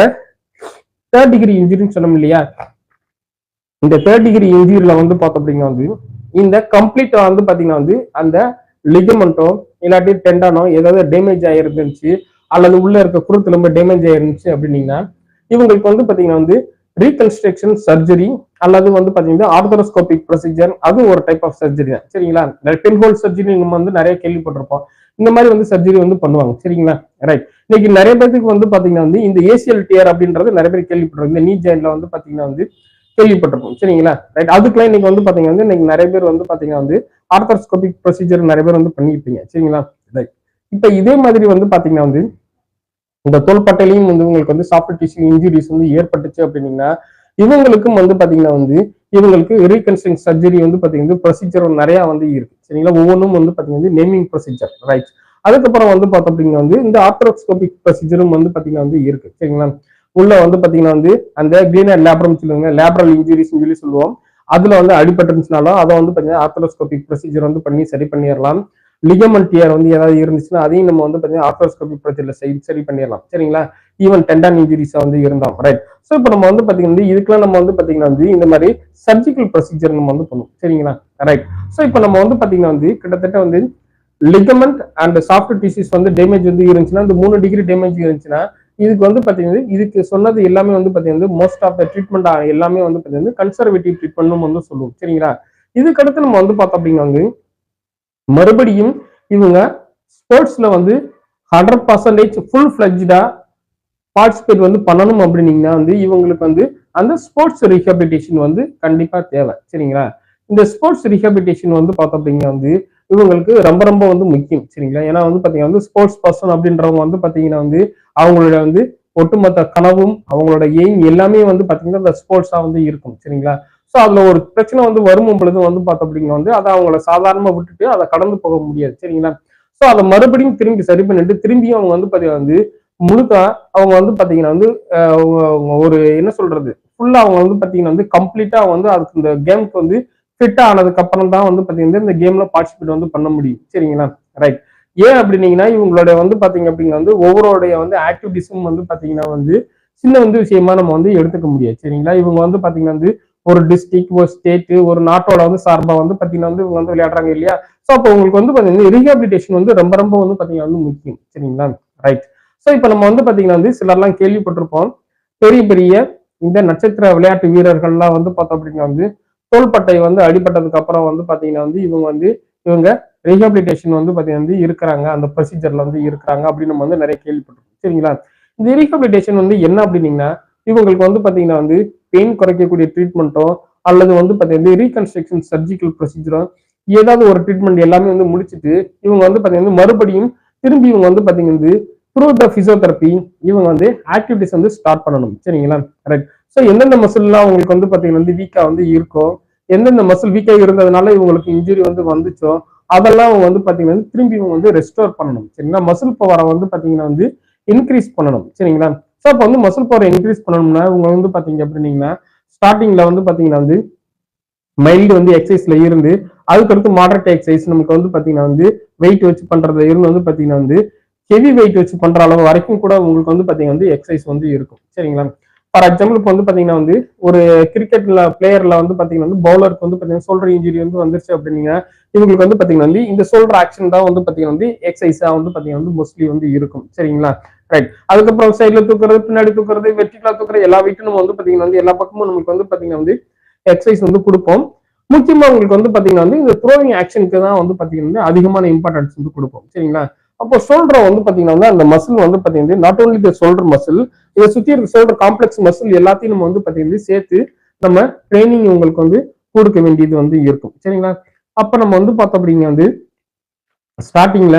3rd டிகிரி இன்ஜுரின்னு சொன்னோம் இல்லையா? இந்த 3rd டிகிரி இன்ஜுரியில வந்து பார்த்தோம் அப்படின்னா வந்து இந்த கம்ப்ளீட்டா வந்து பாத்தீங்கன்னா வந்து அந்த லிகமெண்டோ இல்லாட்டி டெண்டானோ ஏதாவது டேமேஜ் ஆயிருந்துச்சு அல்லது உள்ள இருக்க குருத்தெலும்பு டேமேஜ் ஆயிருந்துச்சு அப்படின்னீங்கன்னா இவங்களுக்கு வந்து பாத்தீங்கன்னா வந்து ரீகன்ஸ்ட்ரக்ஷன் சர்ஜரி அல்லது வந்து பாத்தீங்கன்னா ஆர்த்தரோஸ்கோபிக் ப்ரொசீஜர் அது ஒரு டைப் ஆஃப் சர்ஜரி தான். சரிங்களா? பின் ஹோல் சர்ஜரி நம்ம வந்து நிறைய கேள்விப்பட்டிருப்போம். இந்த மாதிரி வந்து சர்ஜரி வந்து பண்ணுவாங்க. சரிங்களா? ரைட். இன்னைக்கு நிறைய பேருக்கு வந்து பாத்தீங்கன்னா வந்து இந்த ஏசிஎல் டியர் அப்படின்றது நிறைய பேர் கேள்விப்பட்டிருக்கோம். இந்த நீ ஜாயின்ட்ல வந்து பாத்தீங்கன்னா வந்து கேள்விப்பட்டிருப்போம். சரிங்களா? ரைட். அதுக்கெல்லாம் இன்னைக்கு வந்து பாத்தீங்கன்னா வந்து இன்னைக்கு நிறைய பேர் வந்து பாத்தீங்கன்னா வந்து ஆர்த்தரோஸ்கோபிக் ப்ரொசீஜர் நிறைய பேர் வந்து பண்ணிருப்பீங்க. சரிங்களா? ரைட். இப்ப இதே மாதிரி வந்து பாத்தீங்கன்னா வந்து இந்த தோள்பட்டையிலையும் வந்து உங்களுக்கு வந்து சாஃப்ட் டிஷ்யூ இன்ஜுரிஸ் வந்து ஏற்பட்டுச்சு அப்படின்னீங்கன்னா இவங்களுக்கும் வந்து பாத்தீங்கன்னா வந்து இவங்களுக்கு ரீகன்ஸ்ட்ரக்ஷன் சர்ஜரி வந்து பாத்தீங்கன்னா ப்ரொசீஜர் நிறைய வந்து இருக்கு. சரிங்களா? ஒவ்வொன்றும் வந்து பாத்தீங்கன்னா நேமிங் ப்ரொசீஜர். ரைட். அதுக்கப்புறம் வந்து பார்த்தோம் அப்படின்னா வந்து இந்த ஆர்த்தரோஸ்கோபிக் ப்ரொசீஜரும் வந்து பாத்தீங்கன்னா வந்து இருக்கு. சரிங்களா? உள்ள வந்து பாத்தீங்கன்னா வந்து அந்த கிளீனர் லேப்ரம் சொல்லுவாங்க, லேப்ரல் இன்ஜுரிஸ் சொல்லி சொல்லுவோம். அதுல வந்து அடிபட்டுருந்துச்சுனாலும் அதை வந்து பாத்தீங்கன்னா ஆர்த்தரோஸ்கோபிக் ப்ரொசீஜர் வந்து பண்ணி சரி பண்ணிடலாம். லிகமெண்ட் டியர் வந்து ஏதாவது இருந்துச்சுன்னா அதையும் நம்ம வந்து பாத்தீங்கன்னா ஆர்த்தரோஸ்கோபிக் ப்ரொசீஜர்ல சரி பண்ணிடலாம். சரிங்களா? ஈவன் டெண்டான் இன்ஜுரிஸ் வந்து இருந்தாம். ரைட். ஸோ இப்போ நம்ம வந்து பாத்தீங்கன்னா இதுக்கெல்லாம் நம்ம வந்து பாத்தீங்கன்னா வந்து இந்த மாதிரி சர்ஜிக்கல் ப்ரொசீஜர் நம்ம வந்து பண்ணுவோம். சரிங்களா? ரைட். ஸோ இப்போ நம்ம வந்து பாத்தீங்கன்னா வந்து கிட்டத்தட்ட வந்து லிகமெண்ட் அண்ட் சாஃப்ட் டிஷ்யூஸ் வந்து டேமேஜ் வந்து இருந்துச்சுன்னா இந்த 3 டிகிரி டேமேஜ் இருந்துச்சுன்னா இதுக்கு வந்து பாத்தீங்கன்னா இதுக்கு சொன்னது எல்லாமே வந்து பாத்தீங்கன்னா மோஸ்ட் ஆஃப் த ட்ரீட்மெண்ட் எல்லாமே வந்து பாத்தீங்கன்னா கன்சர்வேட்டிவ் ட்ரீட்மெண்ட் வந்து சொல்லுவோம். சரிங்களா? இதுக்கு அடுத்து நம்ம வந்து பார்த்தோம் அப்படின்னா வந்து மறுபடியும் இவங்க ஸ்போர்ட்ஸ்ல வந்து 100% ஃபுல் ஃபிளஜ்டா பார்ட்டிசிபேட் வந்து பண்ணணும் அப்படின்னீங்கன்னா வந்து இவங்களுக்கு வந்து அந்த ஸ்போர்ட்ஸ் ரீஹபிலிட்டேஷன் வந்து கண்டிப்பா தேவை. சரிங்களா? இந்த ஸ்போர்ட்ஸ் ரீஹபிலிட்டேஷன் வந்து பார்த்தோம் அப்படின்னா வந்து இவங்களுக்கு ரொம்ப ரொம்ப வந்து முக்கியம். சரிங்களா? ஏன்னா வந்து பாத்தீங்கன்னா வந்து ஸ்போர்ட்ஸ் பர்சன் அப்படின்றவங்க வந்து பாத்தீங்கன்னா வந்து அவங்களோட வந்து ஒட்டுமொத்த கனவும் அவங்களோட எய்ம் எல்லாமே வந்து பாத்தீங்கன்னா இந்த ஸ்போர்ட்ஸா வந்து இருக்கும். சரிங்களா? ஸோ அதுல ஒரு பிரச்சனை வந்து வரும் பொழுது வந்து பார்த்தோம் அப்படின்னா வந்து அதை அவங்கள சாதாரணமா விட்டுட்டு அதை கடந்து போக முடியாது. சரிங்களா? ஸோ அதை மறுபடியும் திரும்பி சரி பண்ணிட்டு திரும்பியும் அவங்க வந்து பாத்தீங்கன்னா வந்து முழுக்க அவங்க வந்து பாத்தீங்கன்னா வந்து ஒரு என்ன சொல்றது ஃபுல்லா அவங்க வந்து பாத்தீங்கன்னா வந்து கம்ப்ளீட்டா வந்து அதுக்கு இந்த கேமுக்கு வந்து ஃபிட் ஆனதுக்கு அப்புறம் தான் வந்து பாத்தீங்கன்னா இந்த கேம்ல பார்ட்டிசிபேட் வந்து பண்ண முடியும். சரிங்களா? ரைட். ஏன் அப்படின்னீங்கன்னா இவங்களோட வந்து பாத்தீங்க அப்படின்னா வந்து ஒவ்வொருடைய வந்து ஆக்டிவிட்டிஸும் வந்து பாத்தீங்கன்னா வந்து சின்ன வந்து விஷயமா நம்ம வந்து எடுத்துக்க முடியாது. சரிங்களா? இவங்க வந்து பாத்தீங்கன்னா வந்து ஒரு டிஸ்ட்ரிக்ட் ஒரு ஸ்டேட் ஒரு நாட்டோட வந்து சார்பா வந்து பாத்தீங்கன்னா வந்து இவங்க வந்து விளையாடுறாங்க இல்லையா? ஸோ அப்போ உங்களுக்கு வந்து பாத்தீங்கன்னா ரீஹபிலிட்டேஷன் வந்து ரொம்ப ரொம்ப வந்து பாத்தீங்கன்னா வந்து முக்கியம். சரிங்களா? ரைட். ஸோ இப்போ நம்ம வந்து பாத்தீங்கன்னா வந்து சிலர்லாம் கேள்விப்பட்டிருப்போம். பெரிய பெரிய இந்த நட்சத்திர விளையாட்டு வீரர்கள்லாம் வந்து பார்த்தோம் அப்படின்னா வந்து தோள்பட்டை வந்து அடிபட்டதுக்கு அப்புறம் வந்து பாத்தீங்கன்னா வந்து இவங்க ரீஹபிலிட்டேஷன் வந்து பாத்தீங்கன்னா வந்து இருக்கிறாங்க, அந்த ப்ரொசீஜர்ல வந்து இருக்கிறாங்க அப்படின்னு நம்ம வந்து நிறைய கேள்விப்பட்டிருக்கோம். சரிங்களா? இந்த ரீஹபிலிட்டேஷன் வந்து என்ன அப்படின்னீங்கன்னா இவங்களுக்கு வந்து பாத்தீங்கன்னா வந்து பெயின் குறைக்கக்கூடிய ட்ரீட்மெண்ட்டோ அல்லது வந்து பாத்தீங்கன்னா ரீகன்ஸ்ட்ரக்ஷன் சர்ஜிக்கல் ப்ரொசீஜரோ ஏதாவது ஒரு ட்ரீட்மெண்ட் எல்லாமே வந்து முடிச்சுட்டு இவங்க வந்து பாத்தீங்கன்னா மறுபடியும் திரும்பி இவங்க வந்து பாத்தீங்கன்னா த்ரூ த பிசியோதெரப்பி இவங்க வந்து ஆக்டிவிட்டிஸ் வந்து ஸ்டார்ட் பண்ணணும். சரிங்களா? ரைட். ஸோ எந்தெந்த மசில்லாம் உங்களுக்கு வந்து பாத்தீங்கன்னா வந்து வீக்கா வந்து இருக்கோ, எந்தெந்த மசில் வீக்கா இருந்ததுனால இவங்களுக்கு இன்ஜுரி வந்து வந்துச்சோ அதெல்லாம் அவங்க வந்து பாத்தீங்கன்னா திரும்பி இவங்க வந்து ரெஸ்டோர் பண்ணணும். சரிங்களா? மசில் பவரை வந்து பாத்தீங்கன்னா வந்து இன்க்ரீஸ் பண்ணணும். சரிங்களா? ஸோ அப்போ வந்து மசில் பவரை இன்க்ரீஸ் பண்ணணும்னா இவங்க வந்து பாத்தீங்க அப்படின்னீங்கன்னா ஸ்டார்டிங்ல வந்து பாத்தீங்கன்னா வந்து மைல்டு வந்து எக்ஸசைஸ்ல இருந்து அதுக்கடுத்து மாடரேட் எக்ஸசைஸ் நமக்கு வந்து பாத்தீங்கன்னா வந்து வெயிட் வச்சு பண்றதுல இருந்து வந்து பாத்தீங்கன்னா வந்து ஹெவி வெயிட் வச்சு பண்ற அளவு வரைக்கும் கூட உங்களுக்கு வந்து பாத்தீங்கன்னா வந்து எக்ஸசைஸ் வந்து இருக்கும். சரிங்களா? ஃபார் எக்ஸாம்பிள் இப்போ வந்து பாத்தீங்கன்னா வந்து ஒரு கிரிக்கெட்ல பிளேயர்ல வந்து பாத்தீங்கன்னா வந்து பவுலருக்கு வந்து பாத்தீங்கன்னா ஷோல்டர் இன்ஜுரி வந்து வந்துருச்சு அப்படின்னீங்க இவங்களுக்கு வந்து பாத்தீங்கன்னா வந்து இந்த ஷோல்டர் ஆக்ஷன் தான் வந்து பாத்தீங்கன்னா வந்து எக்ஸசைஸா வந்து பாத்தீங்கன்னா வந்து மோஸ்ட்லி வந்து இருக்கும். சரிங்களா? ரைட். அதுக்கப்புறம் சைட்ல தூக்குறது, பின்னாடி தூக்குறது, வெர்டிகலா தூக்குறது, எல்லா வெயிட்டும் நம்ம வந்து பாத்தீங்கன்னா வந்து எல்லா பக்கமும் நமக்கு வந்து பாத்தீங்கன்னா வந்து எக்ஸசைஸ் வந்து கொடுப்போம். முக்கியமா உங்களுக்கு வந்து பாத்தீங்கன்னா வந்து இந்த த்ரோவிங் ஆக்ஷனுக்கு தான் வந்து பாத்தீங்கன்னா அதிகமான இம்பார்ட்டன்ஸ் வந்து கொடுப்போம். சரிங்களா? அப்போ ஷோல்டர் வந்து பாத்தீங்கன்னா வந்து அந்த மசில் வந்து பாத்தீங்கன்னா not only the shoulder muscle, இதை சுத்தி இருக்க ஷோல்டர் காம்ப்ளெக்ஸ் மசில் எல்லாத்தையும் நம்ம வந்து பாத்தீங்கன்னா சேர்த்து நம்ம ட்ரைனிங் உங்களுக்கு வந்து கொடுக்க வேண்டியது வந்து இருக்கும். சரிங்களா? அப்ப நம்ம வந்து பார்த்தோம் அப்படிங்க வந்து ஸ்டார்டிங்ல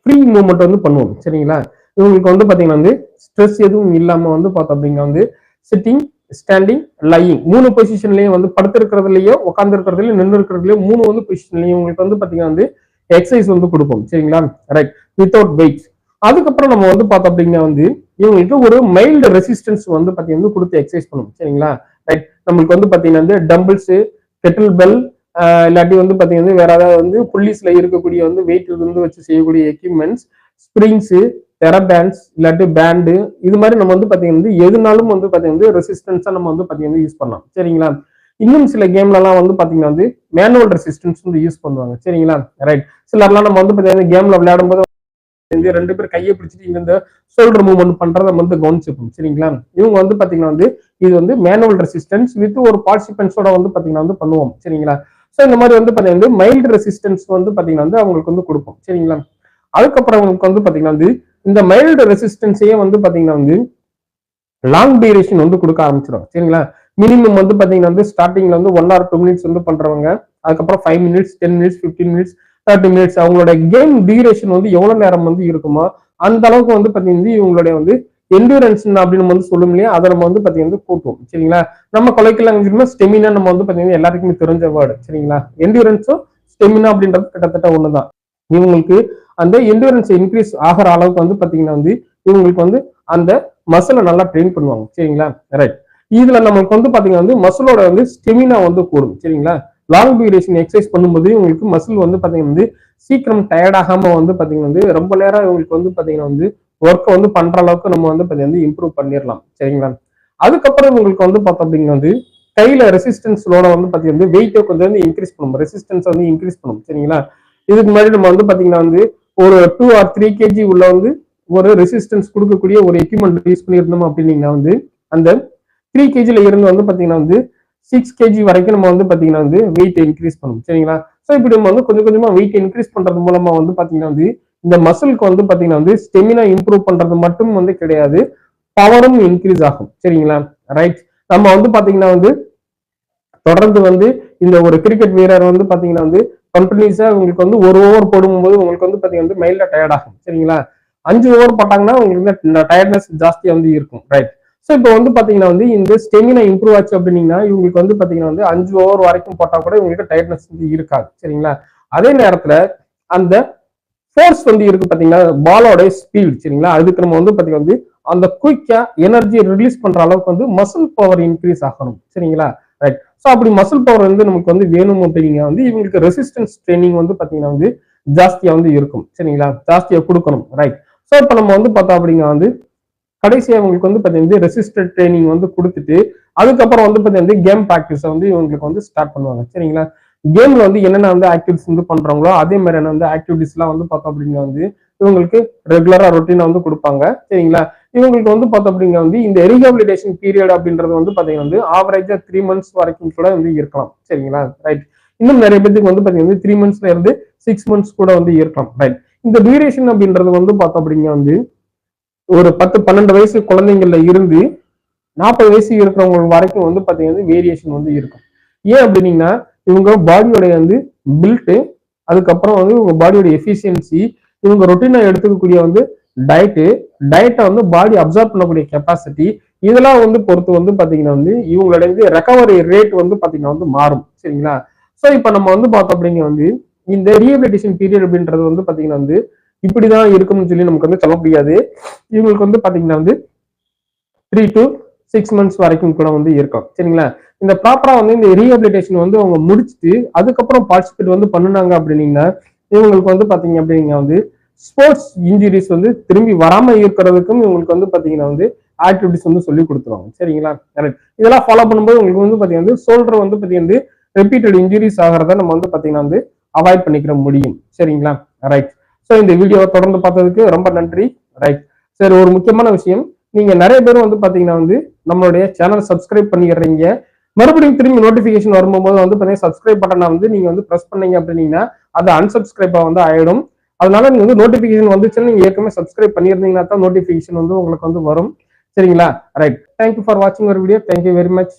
ஃப்ரீ மூவ்மெண்ட் வந்து பண்ணுவோம். சரிங்களா? இவங்களுக்கு வந்து பாத்தீங்கன்னா வந்து ஸ்ட்ரெஸ் எதுவும் இல்லாம வந்து பார்த்தோம் அப்படிங்க வந்து சிட்டிங், ஸ்டாண்டிங், லையிங் 3 பொசிஷன்லயும் வந்து படுத்திருக்கிறதுலயோ உட்கார்ந்து இருக்கிறதுலயோ நின்று இருக்கிறதுலயோ 3 வந்து பொசிஷன்லயும் உங்களுக்கு வந்து பாத்தீங்கன்னா வந்து எக்ஸசைஸ் வந்து கொடுப்போம். சரிங்களா? ரைட். Without weight. அதுக்கப்புறம் நம்ம வந்து பார்த்தோம் அப்படின்னா வந்து இவங்களுக்கு ஒரு மைல்டு ரெசிஸ்டன்ஸ் வந்து பாத்தீங்கன்னா கொடுத்து எக்ஸசைஸ் பண்ணுவோம். சரிங்களா? ரைட். நம்மளுக்கு வந்து பாத்தீங்கன்னா வந்து டம்பிள்ஸ், கெட்டில் பெல், இல்லாட்டி வந்து பாத்தீங்கன்னா வேற ஏதாவது வந்து புள்ளிஸ்ல இருக்கக்கூடிய வந்து வெயிட் வந்து வச்சு செய்யக்கூடிய எக்யூப்மெண்ட்ஸ், ஸ்ப்ரிங்ஸ், டெரபேண்ட்ஸ் இல்லாட்டி பேண்டு, இது மாதிரி நம்ம வந்து பாத்தீங்கன்னா எதுனாலும் வந்து பாத்தீங்கன்னா ரெசிஸ்டன்ஸா நம்ம வந்து பாத்தீங்கன்னா யூஸ் பண்ணலாம். சரிங்களா? இன்னும் சில கேம்ல எல்லாம் வந்து பாத்தீங்கன்னா வந்து மேனுவல் ரெசிஸ்டன்ஸ் வந்து யூஸ் பண்ணுவாங்க. சரிங்களா? ரைட். சிலர்லாம் நம்ம வந்து பாத்தீங்கன்னா கேம்ல விளையாடும் போது 2 பேர் கையை பிடிச்சிட்டு இந்த ஷோல்டர் மூவ்மெண்ட் பண்றத நம்ம வந்து கவனிச்சிருப்போம். சரிங்களா? இவங்க வந்து பாத்தீங்கன்னா வந்து இது வந்து மேனுவல் ரெசிஸ்டன்ஸ் வித் ஒரு பார்ட்டிசிபென்ட்ஸோட வந்து பாத்தீங்கன்னா வந்து பண்ணுவோம். சரிங்களா? ஸோ இந்த மாதிரி வந்து பாத்தீங்கன்னா மைல்டு ரெசிஸ்டன்ஸ் வந்து பாத்தீங்கன்னா வந்து அவங்களுக்கு வந்து கொடுப்போம். சரிங்களா? அதுக்கப்புறம் அவங்களுக்கு வந்து பாத்தீங்கன்னா வந்து இந்த மைல்டு ரெசிஸ்டன்ஸையே வந்து பாத்தீங்கன்னா வந்து லாங் டியூரேஷன் வந்து கொடுக்க ஆரம்பிச்சிடும். சரிங்களா? மினிமம் வந்து பாத்தீங்கன்னா வந்து ஸ்டார்டிங்ல வந்து 1 or 2 minutes வந்து பண்றவங்க, அதுக்கப்புறம் 5 minutes, 10 minutes, 15 minutes, 30 minutes அவங்களோட கேம் டியூரேஷன் வந்து எவ்வளவு நேரம் வந்து இருக்குமோ அந்த அளவுக்கு வந்து பாத்தீங்கன்னா இவங்களுடைய வந்து எண்டூரன்ஸ் அப்படின்னு நம்ம வந்து சொல்லும் இல்லையா, அதை நம்ம வந்து பாத்தீங்கன்னா கூட்டுவோம். சரிங்களா? நம்ம கொலைக்கெல்லாம் ஸ்டெமினா நம்ம வந்து பாத்தீங்கன்னா எல்லாருக்குமே தெரிஞ்ச வேர்டு. சரிங்களா? எண்டூரன்ஸும் ஸ்டெமினா அப்படின்றது கிட்டத்தட்ட ஒண்ணுதான். இவங்களுக்கு அந்த எண்டூரன்ஸ் இன்க்ரீஸ் ஆகிற அளவுக்கு வந்து பாத்தீங்கன்னா வந்து இவங்களுக்கு வந்து அந்த மசிலை நல்லா ட்ரெயின் பண்ணுவாங்க. சரிங்களா? ரைட். இதுல நமக்கு வந்து பாத்தீங்கன்னா வந்து மசிலோட வந்து ஸ்டெமினா வந்து கூடும். சரிங்களா? லாங் டியூரேஷன் எக்ஸசைஸ் பண்ணும்போது உங்களுக்கு மசில் வந்து பாத்தீங்கன்னா வந்து சீக்கிரம் டயர்ட் ஆகாம வந்து பாத்தீங்கன்னா வந்து ரொம்ப நேரம் இவங்களுக்கு வந்து பாத்தீங்கன்னா வந்து ஒர்க்கை வந்து பண்ற அளவுக்கு நம்ம வந்து பாத்தீங்கன்னா இம்ப்ரூவ் பண்ணிடலாம். சரிங்களா? அதுக்கப்புறம் உங்களுக்கு வந்து பார்த்தோம் அப்படின்னா வந்து கையில ரெசிஸ்டன்ஸ்லோட வந்து பாத்தீங்கன்னா வெயிட்டை கொஞ்சம் வந்து இன்க்ரீஸ் பண்ணும், ரெசிஸ்டன்ஸ் வந்து இன்க்ரீஸ் பண்ணும். சரிங்களா? இதுக்கு முன்னாடி நம்ம வந்து பாத்தீங்கன்னா வந்து ஒரு 2 or 3 kg உள்ள வந்து ஒரு ரெசிஸ்டன்ஸ் கொடுக்கக்கூடிய ஒரு எக்யூப்மெண்ட் யூஸ் பண்ணியிருந்தோம் அப்படின்னீங்கன்னா வந்து அந்த 3 kgல இருந்து வந்து பாத்தீங்கன்னா வந்து 6 kg வரைக்கும் நம்ம வந்து பாத்தீங்கன்னா வந்து வெயிட் இன்க்ரீஸ் பண்ணும். சரிங்களா? ஸோ இப்படி நம்ம வந்து கொஞ்சம் கொஞ்சமா வெயிட் இன்க்ரீஸ் பண்றது மூலமா வந்து பாத்தீங்கன்னா வந்து இந்த மசிலுக்கு வந்து பாத்தீங்கன்னா வந்து ஸ்டெமினா இம்ப்ரூவ் பண்றது மட்டும் வந்து கிடையாது, பவரும் இன்க்ரீஸ் ஆகும். சரிங்களா? ரைட். நம்ம வந்து பாத்தீங்கன்னா வந்து தொடர்ந்து வந்து இந்த ஒரு கிரிக்கெட் வீரர் வந்து பாத்தீங்கன்னா வந்து கண்டினியூஸா உங்களுக்கு வந்து ஒரு ஓவர் போடும்போது உங்களுக்கு வந்து பாத்தீங்கன்னா வந்து மைல்டா டயர்ட் ஆகும். சரிங்களா? 5 ஓவர் போட்டாங்கன்னா உங்களுக்கு டயர்ட்னஸ் ஜாஸ்தியா வந்து இருக்கும். ரைட். ஸோ இப்போ வந்து பாத்தீங்கன்னா வந்து இந்த ஸ்டெமினா இம்ப்ரூவ் ஆச்சு அப்படின்னீங்கன்னா இவங்களுக்கு வந்து பாத்தீங்கன்னா வந்து 5 ஓவர் வரைக்கும் போட்டா கூட இவங்களுக்கு டயர்ட்னஸ் வந்து இருக்காது. சரிங்களா? அதே நேரத்துல அந்த ஃபோர்ஸ் வந்து இருக்கு பாத்தீங்கன்னா பாலோட ஸ்பீட். சரிங்களா? அதுக்கு நம்ம வந்து பாத்தீங்கன்னா வந்து அந்த குயிக்கா எனர்ஜி ரிலீஸ் பண்ற அளவுக்கு வந்து மசில் பவர் இன்க்ரீஸ் ஆகணும். சரிங்களா? ரைட். ஸோ அப்படி மசில் பவர் வந்து நமக்கு வந்து வேணும் அப்படிங்க வந்து இவங்களுக்கு ரெசிஸ்டன்ஸ் ட்ரைனிங் வந்து பாத்தீங்கன்னா வந்து ஜாஸ்தியா வந்து இருக்கும். சரிங்களா? ஜாஸ்தியா கொடுக்கணும். ரைட். ஸோ இப்போ நம்ம வந்து பார்த்தோம் அப்படிங்க வந்து கடைசியா உங்களுக்கு வந்து பாத்தீங்கன்னா ரெசிஸ்டன்ட் ட்ரைனிங் வந்து கொடுத்துட்டு அதுக்கப்புறம் வந்து பாத்தீங்கன்னா கேம் ப்ராக்டிஸ் வந்து இவங்களுக்கு வந்து ஸ்டார்ட் பண்ணுவாங்க. சரிங்களா? கேம்ல வந்து என்னென்ன வந்து ஆக்டிவிட்டிஸ் வந்து பண்றாங்களோ அதே மாதிரியான வந்து ஆக்டிவிட்டிஸ் எல்லாம் வந்து பார்த்தோம் அப்படிங்க வந்து இவங்களுக்கு ரெகுலரா ரொட்டீனா வந்து கொடுப்பாங்க. சரிங்களா? இவங்களுக்கு வந்து பார்த்தோம் அப்படிங்க வந்து இந்த ரீஹாபிலிட்டேஷன் பீரியட் அப்படின்றது வந்து பாத்தீங்கன்னா வந்து ஆவரேஜா 3 months வரைக்கும் கூட வந்து இருக்கலாம். சரிங்களா? ரைட். இன்னும் நிறைய பேருக்கு வந்து பாத்தீங்கன்னா 3 monthsல இருந்து 6 months கூட வந்து இருக்கலாம். ரைட். இந்த டியூரேஷன் அப்படின்றது வந்து பார்த்தோம் அப்படிங்க வந்து ஒரு 10-12 வயசு குழந்தைங்கள்ல இருந்து 40 வயசு இருக்கிறவங்க வரைக்கும் வந்து பாத்தீங்கன்னா வேரியேஷன் வந்து இருக்கும். ஏன் அப்படின்னீங்கன்னா இவங்க பாடியோட வந்து பில்ட், அதுக்கப்புறம் வந்து இவங்க பாடியோட எஃபிஷியன்சி, இவங்க ரொட்டீனா எடுத்துக்கக்கூடிய வந்து டயட்டை வந்து பாடி அப்சர்வ் பண்ணக்கூடிய கெப்பாசிட்டி, இதெல்லாம் வந்து பொறுத்து வந்து பாத்தீங்கன்னா வந்து இவங்களுடைய ரெக்கவரி ரேட் வந்து பாத்தீங்கன்னா வந்து மாறும். சரிங்களா? ஸோ இப்போ நம்ம வந்து பார்த்தோம் அப்படிங்க வந்து இந்த ரீஹபிலிட்டேஷன் பீரியட் அப்படின்றது வந்து பாத்தீங்கன்னா வந்து இப்படிதான் இருக்கும்னு சொல்லி நமக்கு வந்து சொல்ல முடியாது. இவங்களுக்கு வந்து பாத்தீங்கன்னா வந்து 3 to 6 months வரைக்கும் கூட வந்து இருக்கும். சரிங்களா? இந்த ப்ராப்பரா வந்து இந்த ரீஹபிலிட்டேஷன் வந்து அவங்க முடிச்சுட்டு அதுக்கப்புறம் பார்ட்டிசிபேட் வந்து பண்ணுனாங்க அப்படின்னீங்கன்னா இவங்களுக்கு வந்து பாத்தீங்க அப்படின்னா வந்து ஸ்போர்ட்ஸ் இன்ஜுரிஸ் வந்து திரும்பி வராம இருக்கிறதுக்கும் இவங்களுக்கு வந்து பாத்தீங்கன்னா வந்து ஆக்டிவிட்டிஸ் வந்து சொல்லி கொடுத்துருவாங்க. சரிங்களா? இதெல்லாம் ஃபாலோ பண்ணும்போது உங்களுக்கு வந்து பாத்தீங்கன்னா ஷோல்டர் வந்து பாத்தீங்கன்னா ரிப்பீட்டட் இன்ஜுரிஸ் ஆகிறத நம்ம வந்து பாத்தீங்கன்னா வந்து அவாய்ட் பண்ணிக்கிற முடியும். சரிங்களா? ரைட். ஸோ இந்த வீடியோவை தொடர்ந்து பார்த்ததுக்கு ரொம்ப நன்றி. ரைட். சரி, ஒரு முக்கியமான விஷயம், நீங்க நிறைய பேர் வந்து பாத்தீங்கன்னா வந்து நம்மளுடைய சேனல் சப்ஸ்கிரைப் பண்ணிடுறீங்க. மறுபடியும் திரும்பி நோட்டிபிகேஷன் வரும்போது வந்து பாத்தீங்கன்னா சப்ஸ்கிரைப் பட்டனை வந்து நீங்க வந்து பிரஸ் பண்ணீங்க அப்படின்னீங்கன்னா அது அன்சப்ஸ்கிரைபா வந்து ஆயிடும். அதனால நீங்க வந்து நோட்டிபிகேஷன் வந்துச்சுன்னு நீங்க ஏற்கனவே சப்ஸ்கிரைப் பண்ணியிருந்தீங்கன்னா தான் நோட்டிபிகேஷன் வந்து உங்களுக்கு வந்து வரும். சரிங்களா? ரைட். தேங்க்யூ ஃபார் வாட்சிங் ஒரு வீடியோ. Thank you very much.